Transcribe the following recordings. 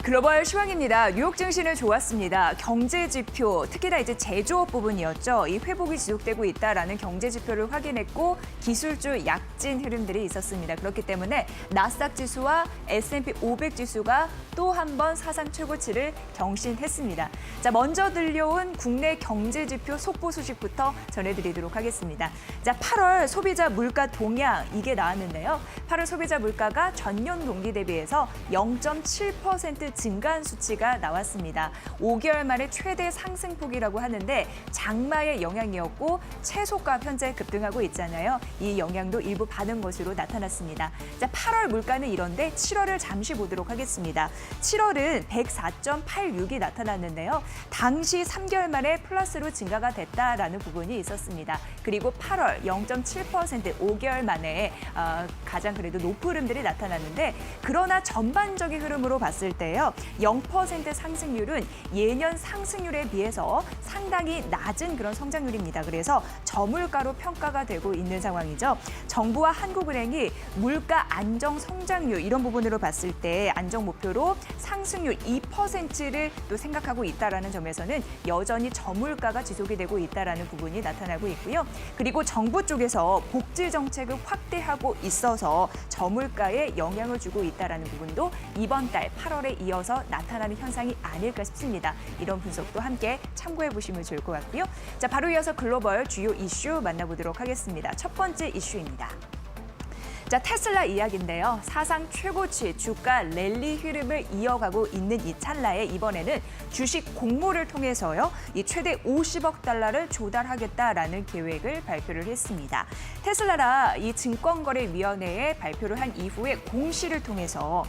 글로벌 시황입니다. 뉴욕 증시는 좋았습니다. 경제 지표, 특히나 이제 제조업 부분이었죠. 이 회복이 지속되고 있다라는 경제 지표를 확인했고 기술주 약진 흐름들이 있었습니다. 그렇기 때문에 나스닥 지수와 S&P 500 지수가 또 한 번 사상 최고치를 경신했습니다. 자, 먼저 들려온 국내 경제 지표 속보 소식부터 전해드리도록 하겠습니다. 자, 8월 소비자 물가 동향 이게 나왔는데요. 8월 소비자 물가가 전년 동기 대비해서 0.7% 증가한 수치가 나왔습니다. 5개월 만에 최대 상승폭이라고 하는데 장마의 영향이었고 채소값 현재 급등하고 있잖아요. 이 영향도 일부 받은 것으로 나타났습니다. 자, 8월 물가는 이런데 7월을 잠시 보도록 하겠습니다. 7월은 104.86이 나타났는데요. 당시 3개월 만에 플러스로 증가가 됐다라는 부분이 있었습니다. 그리고 8월 0.7% 5개월 만에 가장 그래도 높은 흐름들이 나타났는데 그러나 전반적인 흐름으로 봤을 때요. 0% 상승률은 예년 상승률에 비해서 상당히 낮은 그런 성장률입니다. 그래서 저물가로 평가가 되고 있는 상황이죠. 정부와 한국은행이 물가 안정 성장률 이런 부분으로 봤을 때 안정 목표로 상승률 2%를 또 생각하고 있다라는 점에서는 여전히 저물가가 지속이 되고 있다라는 부분이 나타나고 있고요. 그리고 정부 쪽에서 복지 정책을 확대하고 있어서 저물가에 영향을 주고 있다라는 부분도 이번 달 8월에 이어서 나타나는 현상이 아닐까 싶습니다. 이런 분석도 함께 참고해 보시면 좋을 것 같고요. 자, 바로 이어서 글로벌 주요 이슈 만나보도록 하겠습니다. 첫 번째 이슈입니다. 자, 테슬라 이야기인데요. 사상 최고치 주가 랠리 흐름을 이어가고 있는 이 찰나에 이번에는 주식 공모를 통해서요. 이 최대 50억 달러를 조달하겠다라는 계획을 발표를 했습니다. 테슬라라 이 증권거래위원회에 발표를 한 이후에 공시를 통해서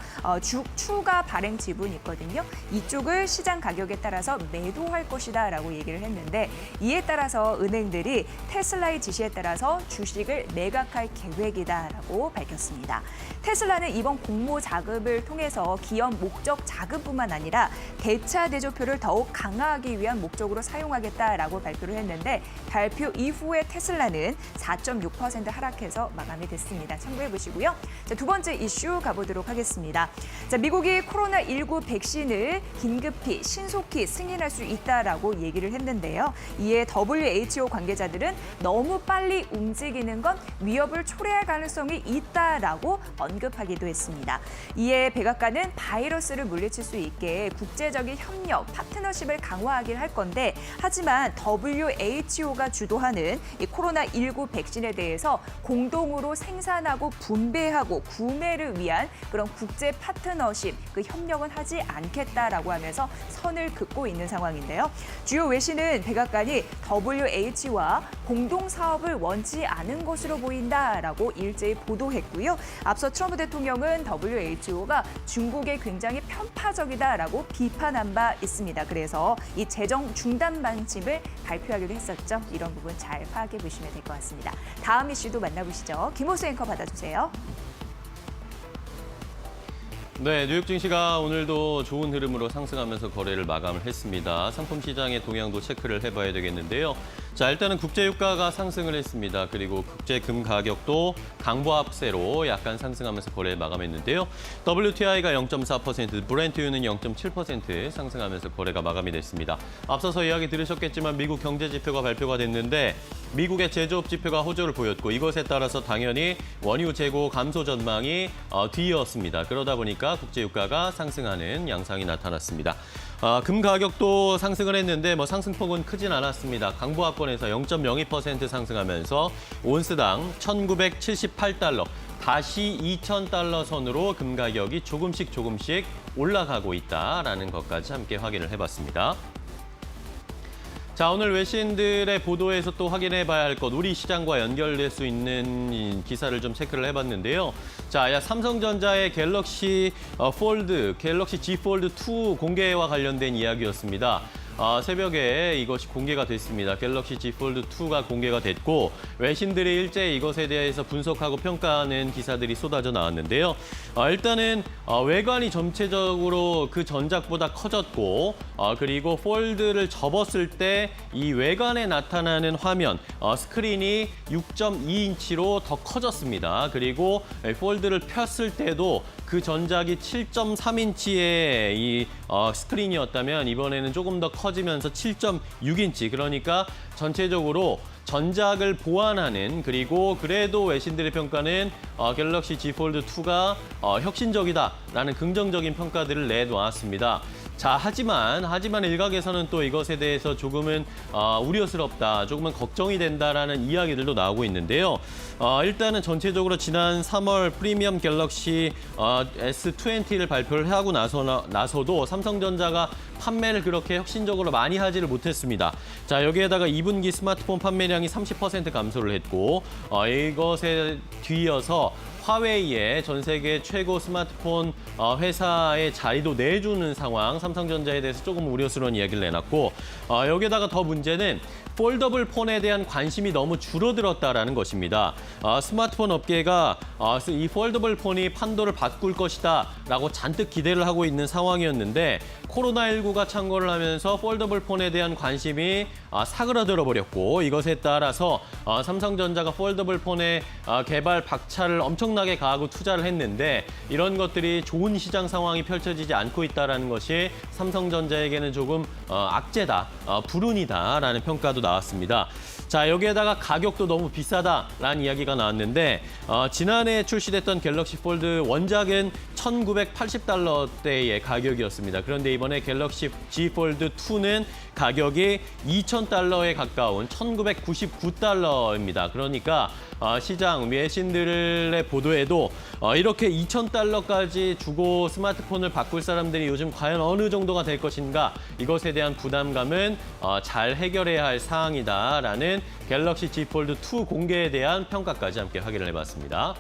추가 발행 지분이 있거든요. 이쪽을 시장 가격에 따라서 매도할 것이다라고 얘기를 했는데 이에 따라서 은행들이 테슬라의 지시에 따라서 주식을 매각할 계획이다라고 밝혔습니다. 테슬라는 이번 공모 자금을 통해서 기업 목적 자금뿐만 아니라 대차 대조표를 더욱 강화하기 위한 목적으로 사용하겠다라고 발표를 했는데 발표 이후에 테슬라는 4.6% 하락해서 마감이 됐습니다. 참고해 보시고요. 자, 두 번째 이슈 가보도록 하겠습니다. 자, 미국이 코로나19 백신을 긴급히 신속히 승인할 수 있다라고 얘기를 했는데요. 이에 WHO 관계자들은 너무 빨리 움직이는 건 위협을 초래할 가능성이 있다라고 언급하기도 했습니다. 이에 백악관은 바이러스를 물리칠 수 있게 국제적인 협력, 파트너십을 강화하긴 할 건데 하지만 WHO가 주도하는 이 코로나19 백신에 대해서 공동으로 생산하고 분배하고 구매를 위한 그런 국제 파트너십, 그 협력은 하지 않겠다라고 하면서 선을 긋고 있는 상황인데요. 주요 외신은 백악관이 WHO와 공동 사업을 원치 않은 것으로 보인다라고 일제히 보도했고요. 앞서 트럼프 대통령은 WHO가 중국에 굉장히 편파적이다라고 비판한 바 있습니다. 그래서 이 재정 중단 방침을 발표하기도 했었죠. 이런 부분 잘 파악해 보시면 될 것 같습니다. 다음 이슈도 만나보시죠. 김호수 앵커 받아주세요. 네, 뉴욕 증시가 오늘도 좋은 흐름으로 상승하면서 거래를 마감을 했습니다. 상품 시장의 동향도 체크를 해봐야 되겠는데요. 자, 일단은 국제유가가 상승을 했습니다. 그리고 국제금 가격도 강보합세로 약간 상승하면서 거래를 마감했는데요. WTI가 0.4%, 브렌트유는 0.7% 상승하면서 거래가 마감이 됐습니다. 앞서서 이야기 들으셨겠지만 미국 경제 지표가 발표가 됐는데 미국의 제조업 지표가 호조를 보였고 이것에 따라서 당연히 원유 재고 감소 전망이 뒤이었습니다. 그러다 보니까 국제유가가 상승하는 양상이 나타났습니다. 금 가격도 상승을 했는데 상승폭은 크진 않았습니다. 강보합권에서 0.02% 상승하면서 온스당 1,978달러, 다시 2,000달러 선으로 금 가격이 조금씩 올라가고 있다라는 것까지 함께 확인을 해봤습니다. 자, 오늘 외신들의 보도에서 또 확인해 봐야 할 것, 우리 시장과 연결될 수 있는 기사를 좀 체크를 해봤는데요. 자, 삼성전자의 갤럭시 폴드, 갤럭시 Z 폴드 2 공개와 관련된 이야기였습니다. 새벽에 이것이 공개가 됐습니다. 갤럭시 Z 폴드 2가 공개가 됐고 외신들이 일제히 이것에 대해서 분석하고 평가하는 기사들이 쏟아져 나왔는데요. 일단은 외관이 전체적으로 그 전작보다 커졌고 그리고 폴드를 접었을 때 이 외관에 나타나는 화면, 스크린이 6.2인치로 더 커졌습니다. 그리고 폴드를 폈을 때도 그 전작이 7.3인치의 이 스크린이었다면 이번에는 조금 더 커지면서 7.6인치, 그러니까 전체적으로 전작을 보완하는, 그리고 그래도 외신들의 평가는 갤럭시 Z 폴드 2가 혁신적이다라는 긍정적인 평가들을 내놓았습니다. 자, 하지만 일각에서는 또 이것에 대해서 조금은 우려스럽다, 조금은 걱정이 된다라는 이야기들도 나오고 있는데요. 일단은 전체적으로 지난 3월 프리미엄 갤럭시 S20를 발표를 하고 나서도 삼성전자가 판매를 그렇게 혁신적으로 많이 하지를 못했습니다. 자, 여기에다가 2분기 스마트폰 판매량이 30% 감소를 했고 이것에 뒤이어서 화웨이의 전 세계 최고 스마트폰 회사의 자리도 내주는 상황, 삼성전자에 대해서 조금 우려스러운 이야기를 내놨고 여기에다가 더 문제는 폴더블 폰에 대한 관심이 너무 줄어들었다라는 것입니다. 스마트폰 업계가 이 폴더블 폰이 판도를 바꿀 것이다 라고 잔뜩 기대를 하고 있는 상황이었는데 코로나19가 창궐을 하면서 폴더블 폰에 대한 관심이 사그라들어 버렸고 이것에 따라서 삼성전자가 폴더블 폰의 개발 박차를 엄청나게 가하고 투자를 했는데 이런 것들이 좋은 시장 상황이 펼쳐지지 않고 있다는 것이 삼성전자에게는 조금 악재다, 불운이다라는 평가도 나왔습니다. 자, 여기에다가 가격도 너무 비싸다라는 이야기가 나왔는데 지난해 출시됐던 갤럭시 폴드 원작은 $1,980대의 가격이었습니다. 그런데 이번에 갤럭시 Z 폴드 2는 가격이 $2,000에 가까운 $1,999입니다. 그러니까 시장 외신들의 보도에도 이렇게 $2,000까지 주고 스마트폰을 바꿀 사람들이 요즘 과연 어느 정도가 될 것인가, 이것에 대한 부담감은 잘 해결해야 할 사항이다라는 갤럭시 Z 폴드 2 공개에 대한 평가까지 함께 확인을 해봤습니다.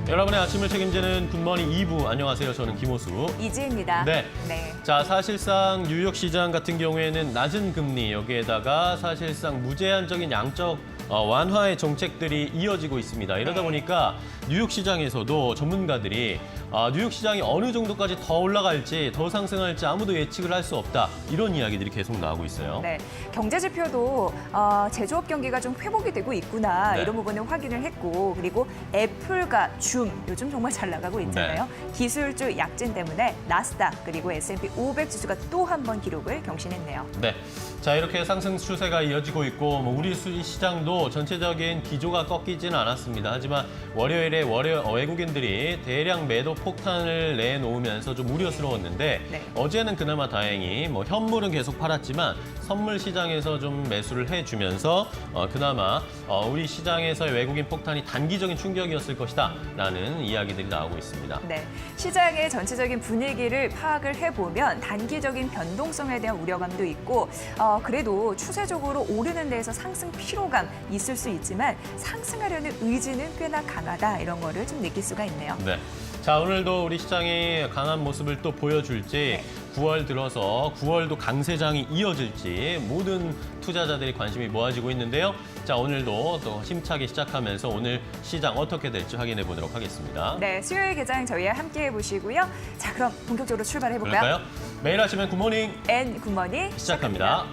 여러분의 아침을 책임지는 굿모닝 2부, 안녕하세요. 저는 김호수. 이지혜입니다. 네. 네. 자, 사실상 뉴욕 시장 같은 경우에는 낮은 금리, 여기에다가 사실상 무제한적인 양적 완화의 정책들이 이어지고 있습니다. 이러다 보니까 뉴욕 시장에서도 전문가들이 뉴욕 시장이 어느 정도까지 더 올라갈지, 더 상승할지 아무도 예측을 할 수 없다, 이런 이야기들이 계속 나오고 있어요. 네, 경제 지표도 제조업 경기가 좀 회복이 되고 있구나, 네. 이런 부분을 확인을 했고, 그리고 애플과 줌 요즘 정말 잘 나가고 있잖아요. 기술주 약진 때문에 나스닥 그리고 S&P 500 지수가 또 한 번 기록을 경신했네요. 네. 자, 이렇게 상승 추세가 이어지고 있고 우리 시장도 전체적인 기조가 꺾이지는 않았습니다. 하지만 월요일에 외국인들이 대량 매도 폭탄을 내놓으면서 좀 우려스러웠는데 네. 어제는 그나마 다행히 현물은 계속 팔았지만 선물 시장에서 좀 매수를 해주면서 그나마 우리 시장에서의 외국인 폭탄이 단기적인 충격이었을 것이다 라는 이야기들이 나오고 있습니다. 네, 시장의 전체적인 분위기를 파악을 해보면 단기적인 변동성에 대한 우려감도 있고 그래도 추세적으로 오르는 데에서 상승 피로감 있을 수 있지만 상승하려는 의지는 꽤나 강하다, 이런 거를 좀 느낄 수가 있네요. 네. 자, 오늘도 우리 시장이 강한 모습을 또 보여줄지, 9월 들어서 9월도 강세장이 이어질지 모든 투자자들이 관심이 모아지고 있는데요. 자, 오늘도 또 힘차게 시작하면서 오늘 시장 어떻게 될지 확인해 보도록 하겠습니다. 네, 수요일 개장 저희와 함께 해보시고요. 자, 그럼 본격적으로 출발해볼까요? 그럴까요? 매일 아침엔 굿모닝 앤 굿모닝 시작합니다.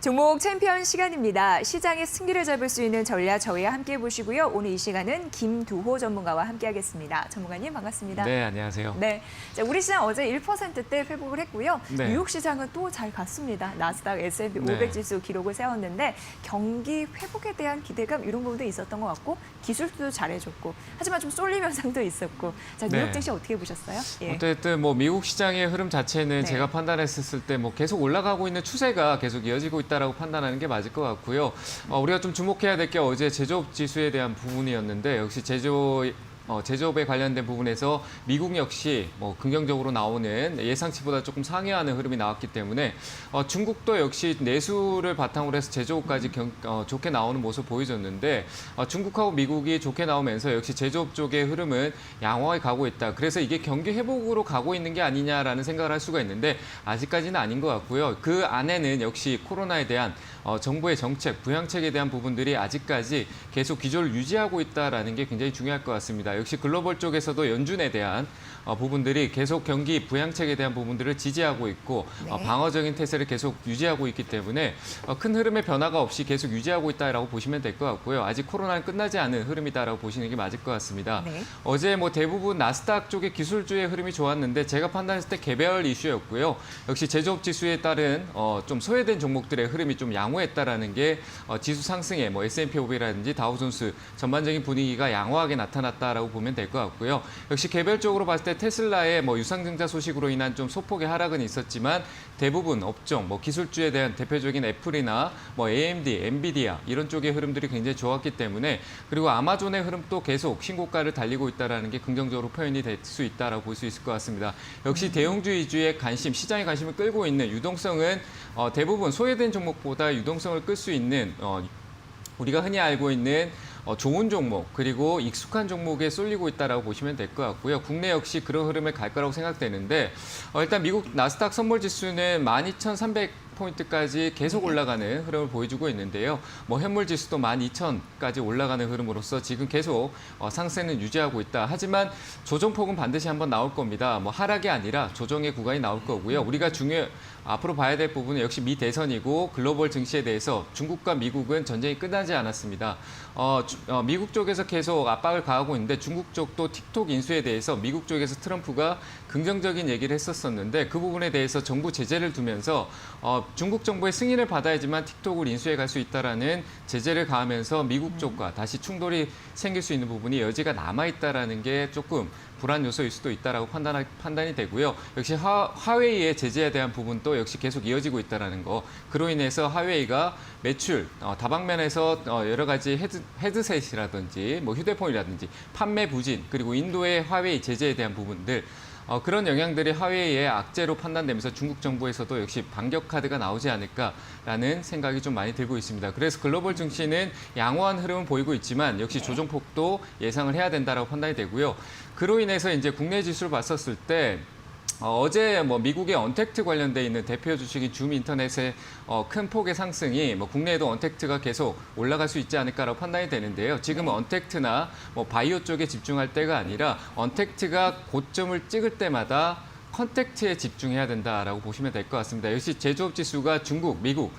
종목 챔피언 시간입니다. 시장의 승기를 잡을 수 있는 전략 저희와 함께 보시고요. 오늘 이 시간은 김두호 전문가와 함께하겠습니다. 전문가님 반갑습니다. 네, 안녕하세요. 네, 자, 우리 시장 어제 1%대 회복을 했고요. 네. 뉴욕 시장은 또 잘 갔습니다. 나스닥, S&P 500 네. 지수 기록을 세웠는데 경기 회복에 대한 기대감 이런 부분도 있었던 것 같고 기술도 잘해줬고 하지만 좀 쏠림 현상도 있었고 자, 뉴욕 네. 증시 어떻게 보셨어요? 예. 어쨌든 뭐 미국 시장의 흐름 자체는 네. 제가 판단했을 때 뭐 계속 올라가고 있는 추세가 계속 이어지고 있다라고 판단하는 게 맞을 것 같고요. 우리가 좀 주목해야 될 게 어제 제조업 지수에 대한 부분이었는데 역시 제조업에 관련된 부분에서 미국 역시 뭐 긍정적으로 나오는 예상치보다 조금 상회하는 흐름이 나왔기 때문에 중국도 역시 내수를 바탕으로 해서 제조업까지 좋게 나오는 모습 보여줬는데 중국하고 미국이 좋게 나오면서 역시 제조업 쪽의 흐름은 양호하게 가고 있다. 그래서 이게 경기 회복으로 가고 있는 게 아니냐라는 생각을 할 수가 있는데 아직까지는 아닌 것 같고요. 그 안에는 역시 코로나에 대한 정부의 정책, 부양책에 대한 부분들이 아직까지 계속 기조를 유지하고 있다는 게 굉장히 중요할 것 같습니다. 역시 글로벌 쪽에서도 연준에 대한 부분들이 계속 경기 부양책에 대한 부분들을 지지하고 있고 네. 방어적인 태세를 계속 유지하고 있기 때문에 큰 흐름의 변화가 없이 계속 유지하고 있다라고 보시면 될 것 같고요. 아직 코로나는 끝나지 않은 흐름이다라고 보시는 게 맞을 것 같습니다. 네. 어제 뭐 대부분 나스닥 쪽의 기술주의 흐름이 좋았는데 제가 판단했을 때 개별 이슈였고요. 역시 제조업 지수에 따른 좀 소외된 종목들의 흐름이 좀 양호했다라는 게 지수 상승에 뭐 S&P 500이라든지 다우존스 전반적인 분위기가 양호하게 나타났다라고 보면 될 것 같고요. 역시 개별적으로 봤을 때 테슬라의 뭐 유상증자 소식으로 인한 좀 소폭의 하락은 있었지만 대부분 업종, 뭐 기술주에 대한 대표적인 애플이나 뭐 AMD, 엔비디아 이런 쪽의 흐름들이 굉장히 좋았기 때문에 그리고 아마존의 흐름도 계속 신고가를 달리고 있다라는 게 긍정적으로 표현이 될 수 있다라고 볼 수 있을 것 같습니다. 역시 대형주 위주의 관심, 시장의 관심을 끌고 있는 유동성은 대부분 소외된 종목보다 유동성을 끌 수 있는 우리가 흔히 알고 있는 좋은 종목 그리고 익숙한 종목에 쏠리고 있다라고 보시면 될 것 같고요. 국내 역시 그런 흐름을 갈 거라고 생각되는데 일단 미국 나스닥 선물 지수는 12,300포인트까지 계속 올라가는 흐름을 보여주고 있는데요. 뭐 현물 지수도 12,000까지 올라가는 흐름으로서 지금 계속 상승은 유지하고 있다. 하지만 조정폭은 반드시 한번 나올 겁니다. 뭐 하락이 아니라 조정의 구간이 나올 거고요. 우리가 앞으로 봐야 될 부분은 역시 미 대선이고 글로벌 증시에 대해서 중국과 미국은 전쟁이 끝나지 않았습니다. 미국 쪽에서 계속 압박을 가하고 있는데 중국 쪽도 틱톡 인수에 대해서 미국 쪽에서 트럼프가 긍정적인 얘기를 했었었는데 그 부분에 대해서 정부 제재를 두면서 중국 정부의 승인을 받아야지만 틱톡을 인수해 갈 수 있다라는 제재를 가하면서 미국 쪽과 다시 충돌이 생길 수 있는 부분이 여지가 남아있다라는 게 조금 불안 요소일 수도 있다라고 판단이 되고요. 역시 화웨이의 제재에 대한 부분도 역시 계속 이어지고 있다라는 거. 그로 인해서 화웨이가 매출 다방면에서 여러 가지 헤드셋이라든지 뭐 휴대폰이라든지 판매 부진 그리고 인도의 화웨이 제재에 대한 부분들 그런 영향들이 화웨이의 악재로 판단되면서 중국 정부에서도 역시 반격 카드가 나오지 않을까라는 생각이 좀 많이 들고 있습니다. 그래서 글로벌 증시는 양호한 흐름은 보이고 있지만 역시 조정폭도 예상을 해야 된다라고 판단이 되고요. 그로 인해서 이제 국내 지수를 봤었을 때 어제 뭐 미국의 언택트 관련돼 있는 대표 주식인 줌 인터넷의 큰 폭의 상승이 뭐 국내에도 언택트가 계속 올라갈 수 있지 않을까라고 판단이 되는데요. 지금은 언택트나 뭐 바이오 쪽에 집중할 때가 아니라 언택트가 고점을 찍을 때마다 컨택트에 집중해야 된다라고 보시면 될 것 같습니다. 역시 제조업 지수가 중국, 미국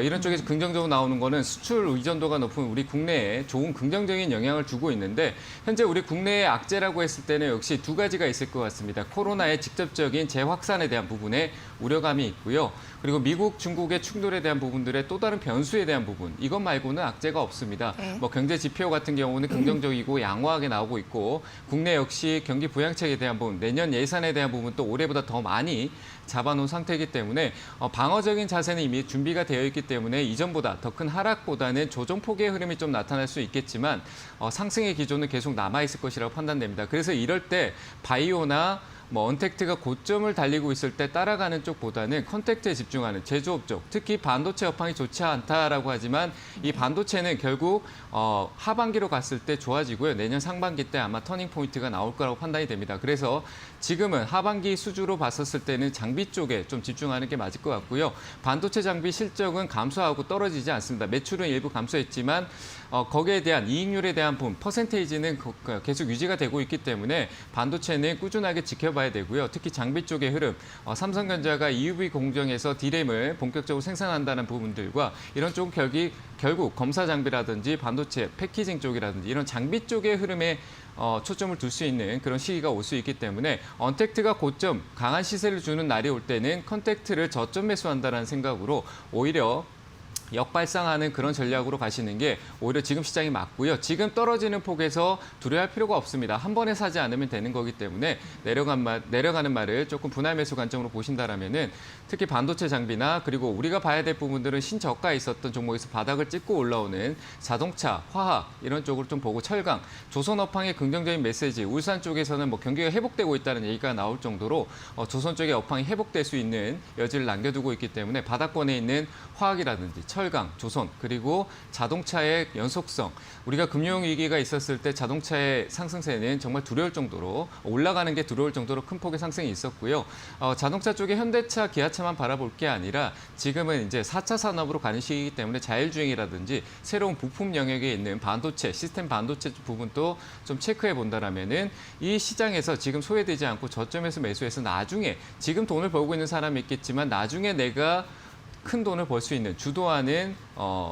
이런 쪽에서 긍정적으로 나오는 거는 수출 의존도가 높은 우리 국내에 좋은 긍정적인 영향을 주고 있는데 현재 우리 국내의 악재라고 했을 때는 역시 두 가지가 있을 것 같습니다. 코로나의 직접적인 재확산에 대한 부분에 우려감이 있고요. 그리고 미국, 중국의 충돌에 대한 부분들의 또 다른 변수에 대한 부분 이것 말고는 악재가 없습니다. 네. 뭐 경제 지표 같은 경우는 긍정적이고 양호하게 나오고 있고 국내 역시 경기 부양책에 대한 부분, 내년 예산에 대한 부분 또 올해보다 더 많이 잡아놓은 상태이기 때문에 방어적인 자세는 이미 준비가 되어 있기 때문에 이전보다 더 큰 하락보다는 조정폭의 흐름이 좀 나타날 수 있겠지만 상승의 기조는 계속 남아있을 것이라고 판단됩니다. 그래서 이럴 때 바이오나 뭐 언택트가 고점을 달리고 있을 때 따라가는 쪽보다는 컨택트에 집중하는 제조업 쪽, 특히 반도체 여파이 좋지 않다라고 하지만 이 반도체는 결국 하반기로 갔을 때 좋아지고요. 내년 상반기 때 아마 터닝 포인트가 나올 거라고 판단이 됩니다. 그래서 지금은 하반기 수주로 봤었을 때는 장비 쪽에 좀 집중하는 게 맞을 것 같고요. 반도체 장비 실적은 감소하고 떨어지지 않습니다. 매출은 일부 감소했지만 거기에 대한 이익률에 대한 부분, 퍼센테이지는 계속 유지가 되고 있기 때문에 반도체는 꾸준하게 지켜봐야 되고요. 특히 장비 쪽의 흐름, 삼성전자가 EUV 공정에서 D램을 본격적으로 생산한다는 부분들과 이런 쪽 결국 검사 장비라든지 반도체 패키징 쪽이라든지 이런 장비 쪽의 흐름에 초점을 둘 수 있는 그런 시기가 올 수 있기 때문에 언택트가 고점, 강한 시세를 주는 날이 올 때는 컨택트를 저점 매수한다는 생각으로 오히려 역발상하는 그런 전략으로 가시는 게 오히려 지금 시장이 맞고요. 지금 떨어지는 폭에서 두려워할 필요가 없습니다. 한 번에 사지 않으면 되는 거기 때문에 내려가는 말을 조금 분할 매수 관점으로 보신다라면은 특히 반도체 장비나 그리고 우리가 봐야 될 부분들은 신저가에 있었던 종목에서 바닥을 찍고 올라오는 자동차, 화학 이런 쪽으로 좀 보고 철강, 조선업황의 긍정적인 메시지, 울산 쪽에서는 뭐 경기가 회복되고 있다는 얘기가 나올 정도로 조선 쪽의 업황이 회복될 수 있는 여지를 남겨두고 있기 때문에 바닥권에 있는 화학이라든지 철강, 조선, 그리고 자동차의 연속성. 우리가 금융위기가 있었을 때 자동차의 상승세는 정말 두려울 정도로 올라가는 게 두려울 정도로 큰 폭의 상승이 있었고요. 자동차 쪽에 현대차, 기아차만 바라볼 게 아니라 지금은 이제 4차 산업으로 가는 시기이기 때문에 자율주행이라든지 새로운 부품 영역에 있는 반도체, 시스템 반도체 부분도 좀 체크해 본다라면은 이 시장에서 지금 소외되지 않고 저점에서 매수해서 나중에 지금 돈을 벌고 있는 사람이 있겠지만 나중에 내가 큰 돈을 벌 수 있는 주도하는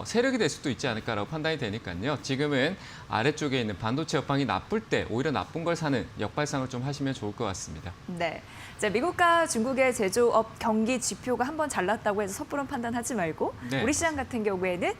세력이 될 수도 있지 않을까라고 판단이 되니까요. 지금은 아래쪽에 있는 반도체 업황이 나쁠 때 오히려 나쁜 걸 사는 역발상을 좀 하시면 좋을 것 같습니다. 네. 자, 미국과 중국의 제조업 경기 지표가 한번 잘났다고 해서 섣부른 판단하지 말고 네. 우리 시장 같은 경우에는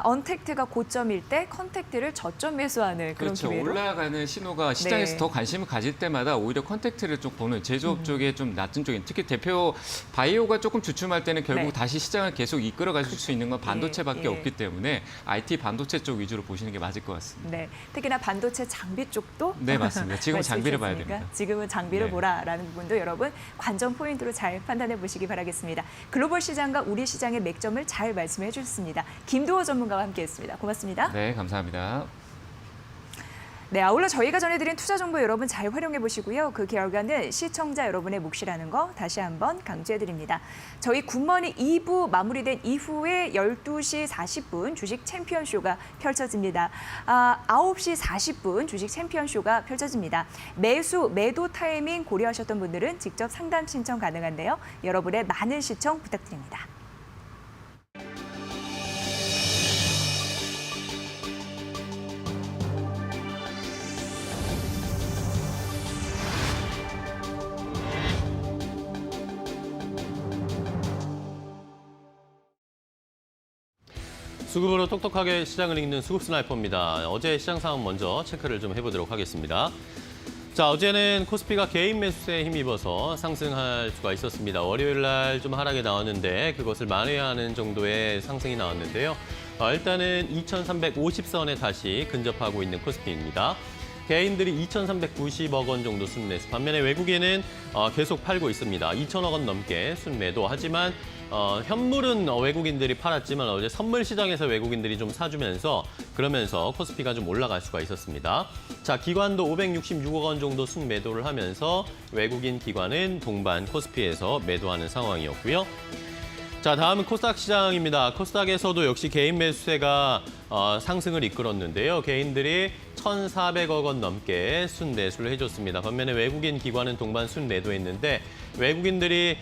언택트가 고점일 때 컨택트를 저점 매수하는 그런 그렇죠. 기회로. 올라가는 신호가 시장에서 네. 더 관심을 가질 때마다 오히려 컨택트를 좀 보는 제조업 쪽에 좀 낮은 쪽인 특히 대표 바이오가 조금 주춤할 때는 결국 네. 다시 시장을 계속 이끌어 가실 수 있는 건 반도체밖에 예. 없기 때문에 IT 반도체 쪽 위주로 보시는 게 맞을 것 같습니다. 네, 특히나 반도체 장비 쪽도 네, 맞습니다. 지금은 장비를 봐야 말씀하셨으니까 됩니다. 지금은 장비를 네. 보라라는 부분도 여러분 관전 포인트로 잘 판단해 보시기 바라겠습니다. 글로벌 시장과 우리 시장의 맥점을 잘 말씀해 주셨습니다. 김도호 전문가와 함께했습니다. 고맙습니다. 네, 감사합니다. 네, 아울러 저희가 전해드린 투자 정보 여러분 잘 활용해 보시고요. 그 결과는 시청자 여러분의 몫이라는 거 다시 한번 강조해 드립니다. 저희 굿머니 2부 마무리된 이후에 12시 40분 주식 챔피언 쇼가 펼쳐집니다. 9시 40분 주식 챔피언 쇼가 펼쳐집니다. 매수, 매도 타이밍 고려하셨던 분들은 직접 상담 신청 가능한데요. 여러분의 많은 시청 부탁드립니다. 수급으로 똑똑하게 시장을 읽는 수급 스나이퍼입니다. 어제 시장 상황 먼저 체크를 좀 해보도록 하겠습니다. 자, 어제는 코스피가 개인 매수세에 힘입어서 상승할 수가 있었습니다. 월요일 날 좀 하락이 나왔는데 그것을 만회하는 정도의 상승이 나왔는데요. 일단은 2,350선에 다시 근접하고 있는 코스피입니다. 개인들이 2,390억 원 정도 순매수. 반면에 외국인은 계속 팔고 있습니다. 2,000억 원 넘게 순매도. 하지만 현물은 외국인들이 팔았지만 어제 선물 시장에서 외국인들이 좀 사주면서 그러면서 코스피가 좀 올라갈 수가 있었습니다. 자, 기관도 566억 원 정도 순매도를 하면서 외국인 기관은 동반 코스피에서 매도하는 상황이었고요. 자, 다음은 코스닥 시장입니다. 코스닥에서도 역시 개인 매수세가 상승을 이끌었는데요. 개인들이 1,400억 원 넘게 순매수를 해줬습니다. 반면에 외국인 기관은 동반 순매도했는데 외국인들이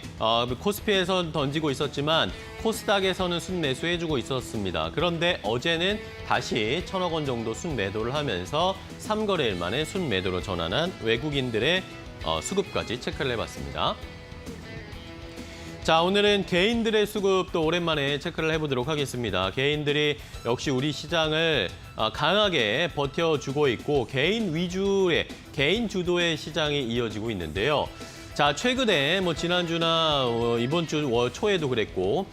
코스피에서 던지고 있었지만 코스닥에서는 순매수해주고 있었습니다. 그런데 어제는 다시 1,000억 원 정도 순매도를 하면서 3거래일 만에 순매도로 전환한 외국인들의 수급까지 체크를 해봤습니다. 자, 오늘은 개인들의 수급도 오랜만에 체크를 해보도록 하겠습니다. 개인들이 역시 우리 시장을 강하게 버텨주고 있고 개인 위주의, 개인 주도의 시장이 이어지고 있는데요. 자, 최근에 지난주나 이번 주 초에도 그랬고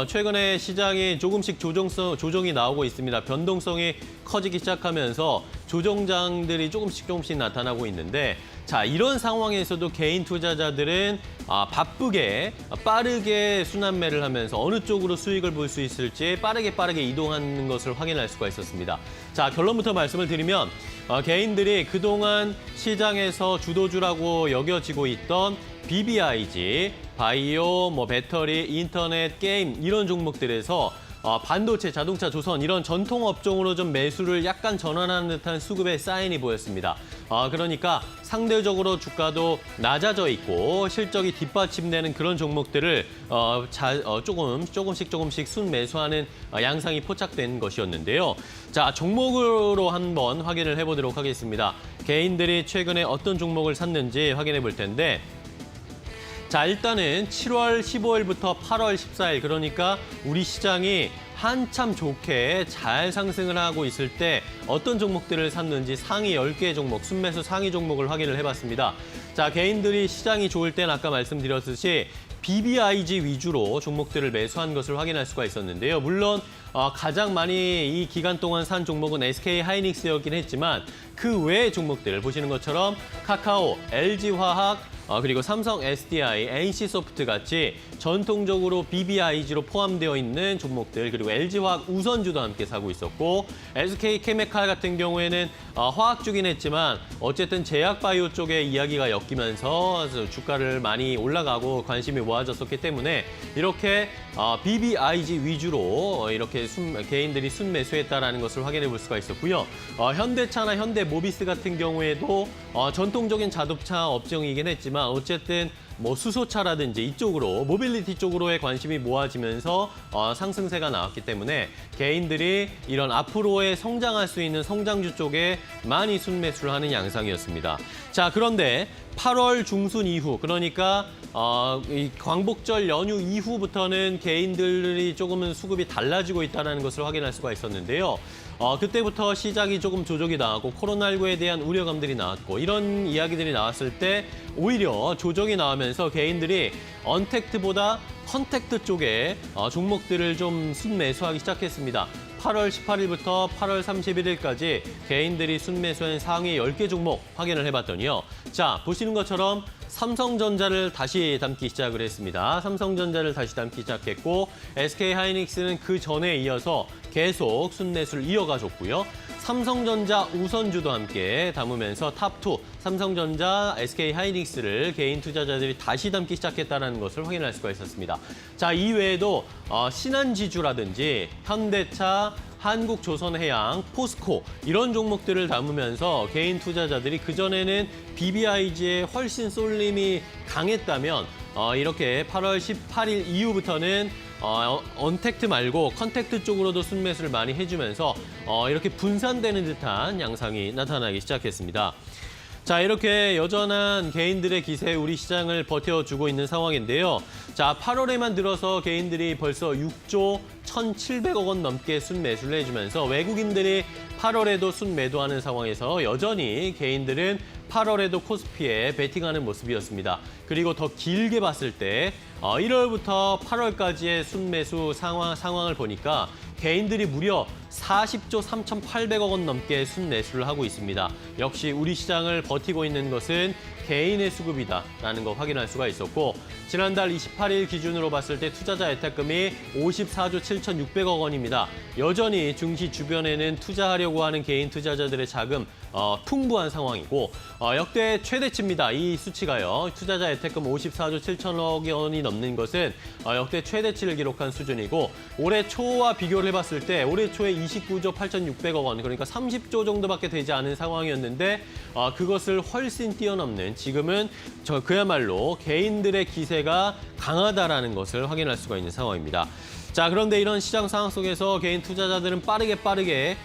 최근에 시장이 조금씩 조정이 나오고 있습니다. 변동성이 커지기 시작하면서 조정장들이 조금씩 나타나고 있는데 자, 이런 상황에서도 개인 투자자들은 바쁘게 빠르게 순환매를 하면서 어느 쪽으로 수익을 볼 수 있을지 빠르게 이동하는 것을 확인할 수가 있었습니다. 자, 결론부터 말씀을 드리면 개인들이 그동안 시장에서 주도주라고 여겨지고 있던 BBIG, 바이오, 배터리, 인터넷, 게임 이런 종목들에서 반도체, 자동차, 조선 이런 전통 업종으로 좀 매수를 약간 전환하는 듯한 수급의 사인이 보였습니다. 그러니까 상대적으로 주가도 낮아져 있고 실적이 뒷받침되는 그런 종목들을 조금씩 순매수하는 양상이 포착된 것이었는데요. 자, 종목으로 한번 확인을 해보도록 하겠습니다. 개인들이 최근에 어떤 종목을 샀는지 확인해 볼 텐데 자, 일단은 7월 15일부터 8월 14일 그러니까 우리 시장이 한참 좋게 잘 상승을 하고 있을 때 어떤 종목들을 샀는지 상위 10개 종목, 순매수 상위 종목을 확인을 해봤습니다. 자, 개인들이 시장이 좋을 땐 아까 말씀드렸듯이 BBIG 위주로 종목들을 매수한 것을 확인할 수가 있었는데요. 물론 가장 많이 이 기간 동안 산 종목은 SK 하이닉스였긴 했지만 그 외의 종목들을 보시는 것처럼 카카오, LG화학, 그리고 삼성 SDI, NC소프트 같이 전통적으로 BBIG로 포함되어 있는 종목들 그리고 LG화학 우선주도 함께 사고 있었고 SK케미칼 같은 경우에는 화학주긴 했지만 어쨌든 제약바이오 쪽에 이야기가 엮이면서 주가를 많이 올라가고 관심이 모아졌었기 때문에 이렇게 BBIG 위주로 이렇게 개인들이 순매수했다라는 것을 확인해 볼 수가 있었고요. 현대차나 현대모비스 같은 경우에도 전통적인 자동차 업종이긴 했지만 어쨌든 수소차라든지 이쪽으로 모빌리티 쪽으로의 관심이 모아지면서 상승세가 나왔기 때문에 개인들이 이런 앞으로의 성장할 수 있는 성장주 쪽에 많이 순매수를 하는 양상이었습니다. 자, 그런데 8월 중순 이후 그러니까 이 광복절 연휴 이후부터는 개인들이 조금은 수급이 달라지고 있다는 것을 확인할 수가 있었는데요. 그때부터 시장이 조금 조정이 나왔고 코로나19에 대한 우려감들이 나왔고 이런 이야기들이 나왔을 때 오히려 조정이 나오면서 개인들이 언택트보다 컨택트 쪽에 종목들을 좀 순매수하기 시작했습니다. 8월 18일부터 8월 31일까지 개인들이 순매수한 상위 10개 종목 확인을 해봤더니요. 자, 보시는 것처럼 삼성전자를 다시 담기 시작을 했습니다. 삼성전자를 다시 담기 시작했고 SK하이닉스는 그 전에 이어서 계속 순매수를 이어가줬고요. 삼성전자 우선주도 함께 담으면서 탑2 삼성전자, SK하이닉스를 개인 투자자들이 다시 담기 시작했다는 것을 확인할 수가 있었습니다. 자, 이외에도 신한지주라든지 현대차, 한국조선해양, 포스코 이런 종목들을 담으면서 개인 투자자들이 그전에는 BBIG에 훨씬 쏠림이 강했다면 이렇게 8월 18일 이후부터는 언택트 말고 컨택트 쪽으로도 순매수를 많이 해주면서 이렇게 분산되는 듯한 양상이 나타나기 시작했습니다. 자, 이렇게 여전한 개인들의 기세에 우리 시장을 버텨주고 있는 상황인데요. 자, 8월에만 들어서 개인들이 벌써 6조 1,700억 원 넘게 순매수를 해주면서 외국인들이 8월에도 순매도하는 상황에서 여전히 개인들은 8월에도 코스피에 베팅하는 모습이었습니다. 그리고 더 길게 봤을 때 1월부터 8월까지의 순매수 상황을 보니까 개인들이 무려 40조 3,800억 원 넘게 순매수를 하고 있습니다. 역시 우리 시장을 버티고 있는 것은 개인의 수급이다라는 거 확인할 수가 있었고 지난달 28일 기준으로 봤을 때 투자자 예탁금이 54조 7,600억 원입니다. 여전히 증시 주변에는 투자하려고 하는 개인 투자자들의 자금 풍부한 상황이고 역대 최대치입니다. 이 수치가요. 투자자 예탁금 54조 7천억 원이 넘는 것은 역대 최대치를 기록한 수준이고 올해 초와 비교를 해봤을 때 올해 초에 29조 8,600억 원 그러니까 30조 정도밖에 되지 않은 상황이었는데 그것을 훨씬 뛰어넘는 지금은 그야말로 개인들의 기세가 강하다라는 것을 확인할 수가 있는 상황입니다. 자, 그런데 이런 시장 상황 속에서 개인 투자자들은 빠르게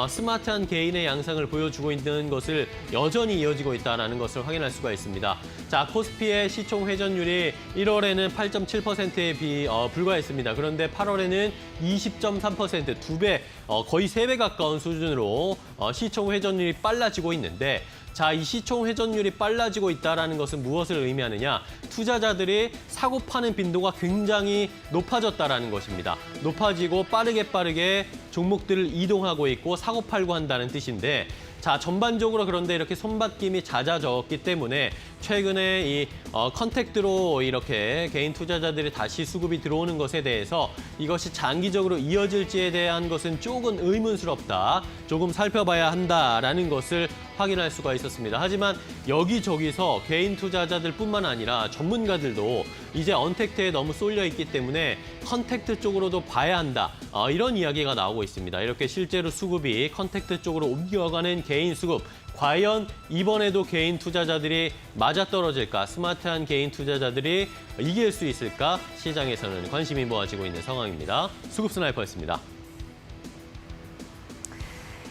스마트한 개인의 양상을 보여주고 있는 것을 여전히 이어지고 있다는 것을 확인할 수가 있습니다. 자, 코스피의 시총 회전율이 1월에는 8.7%에 불과했습니다. 그런데 8월에는 20.3%, 2배, 거의 3배 가까운 수준으로 시총 회전율이 빨라지고 있는데 자, 이 시총 회전율이 빨라지고 있다는 것은 무엇을 의미하느냐? 투자자들이 사고 파는 빈도가 굉장히 높아졌다는 것입니다. 높아지고 빠르게 종목들을 이동하고 있고 사고 팔고 한다는 뜻인데 자, 전반적으로 그런데 이렇게 손바뀜이 잦아졌기 때문에 최근에 이 컨택트로 이렇게 개인 투자자들이 다시 수급이 들어오는 것에 대해서 이것이 장기적으로 이어질지에 대한 것은 조금 의문스럽다. 조금 살펴봐야 한다라는 것을 확인할 수가 있었습니다. 하지만 여기저기서 개인 투자자들뿐만 아니라 전문가들도 이제 언택트에 너무 쏠려 있기 때문에 컨택트 쪽으로도 봐야 한다. 이런 이야기가 나오고 있습니다. 이렇게 실제로 수급이 컨택트 쪽으로 옮겨가는 개인 수급. 과연 이번에도 개인 투자자들이 맞아떨어질까? 스마트한 개인 투자자들이 이길 수 있을까? 시장에서는 관심이 모아지고 있는 상황입니다. 수급 스나이퍼였습니다.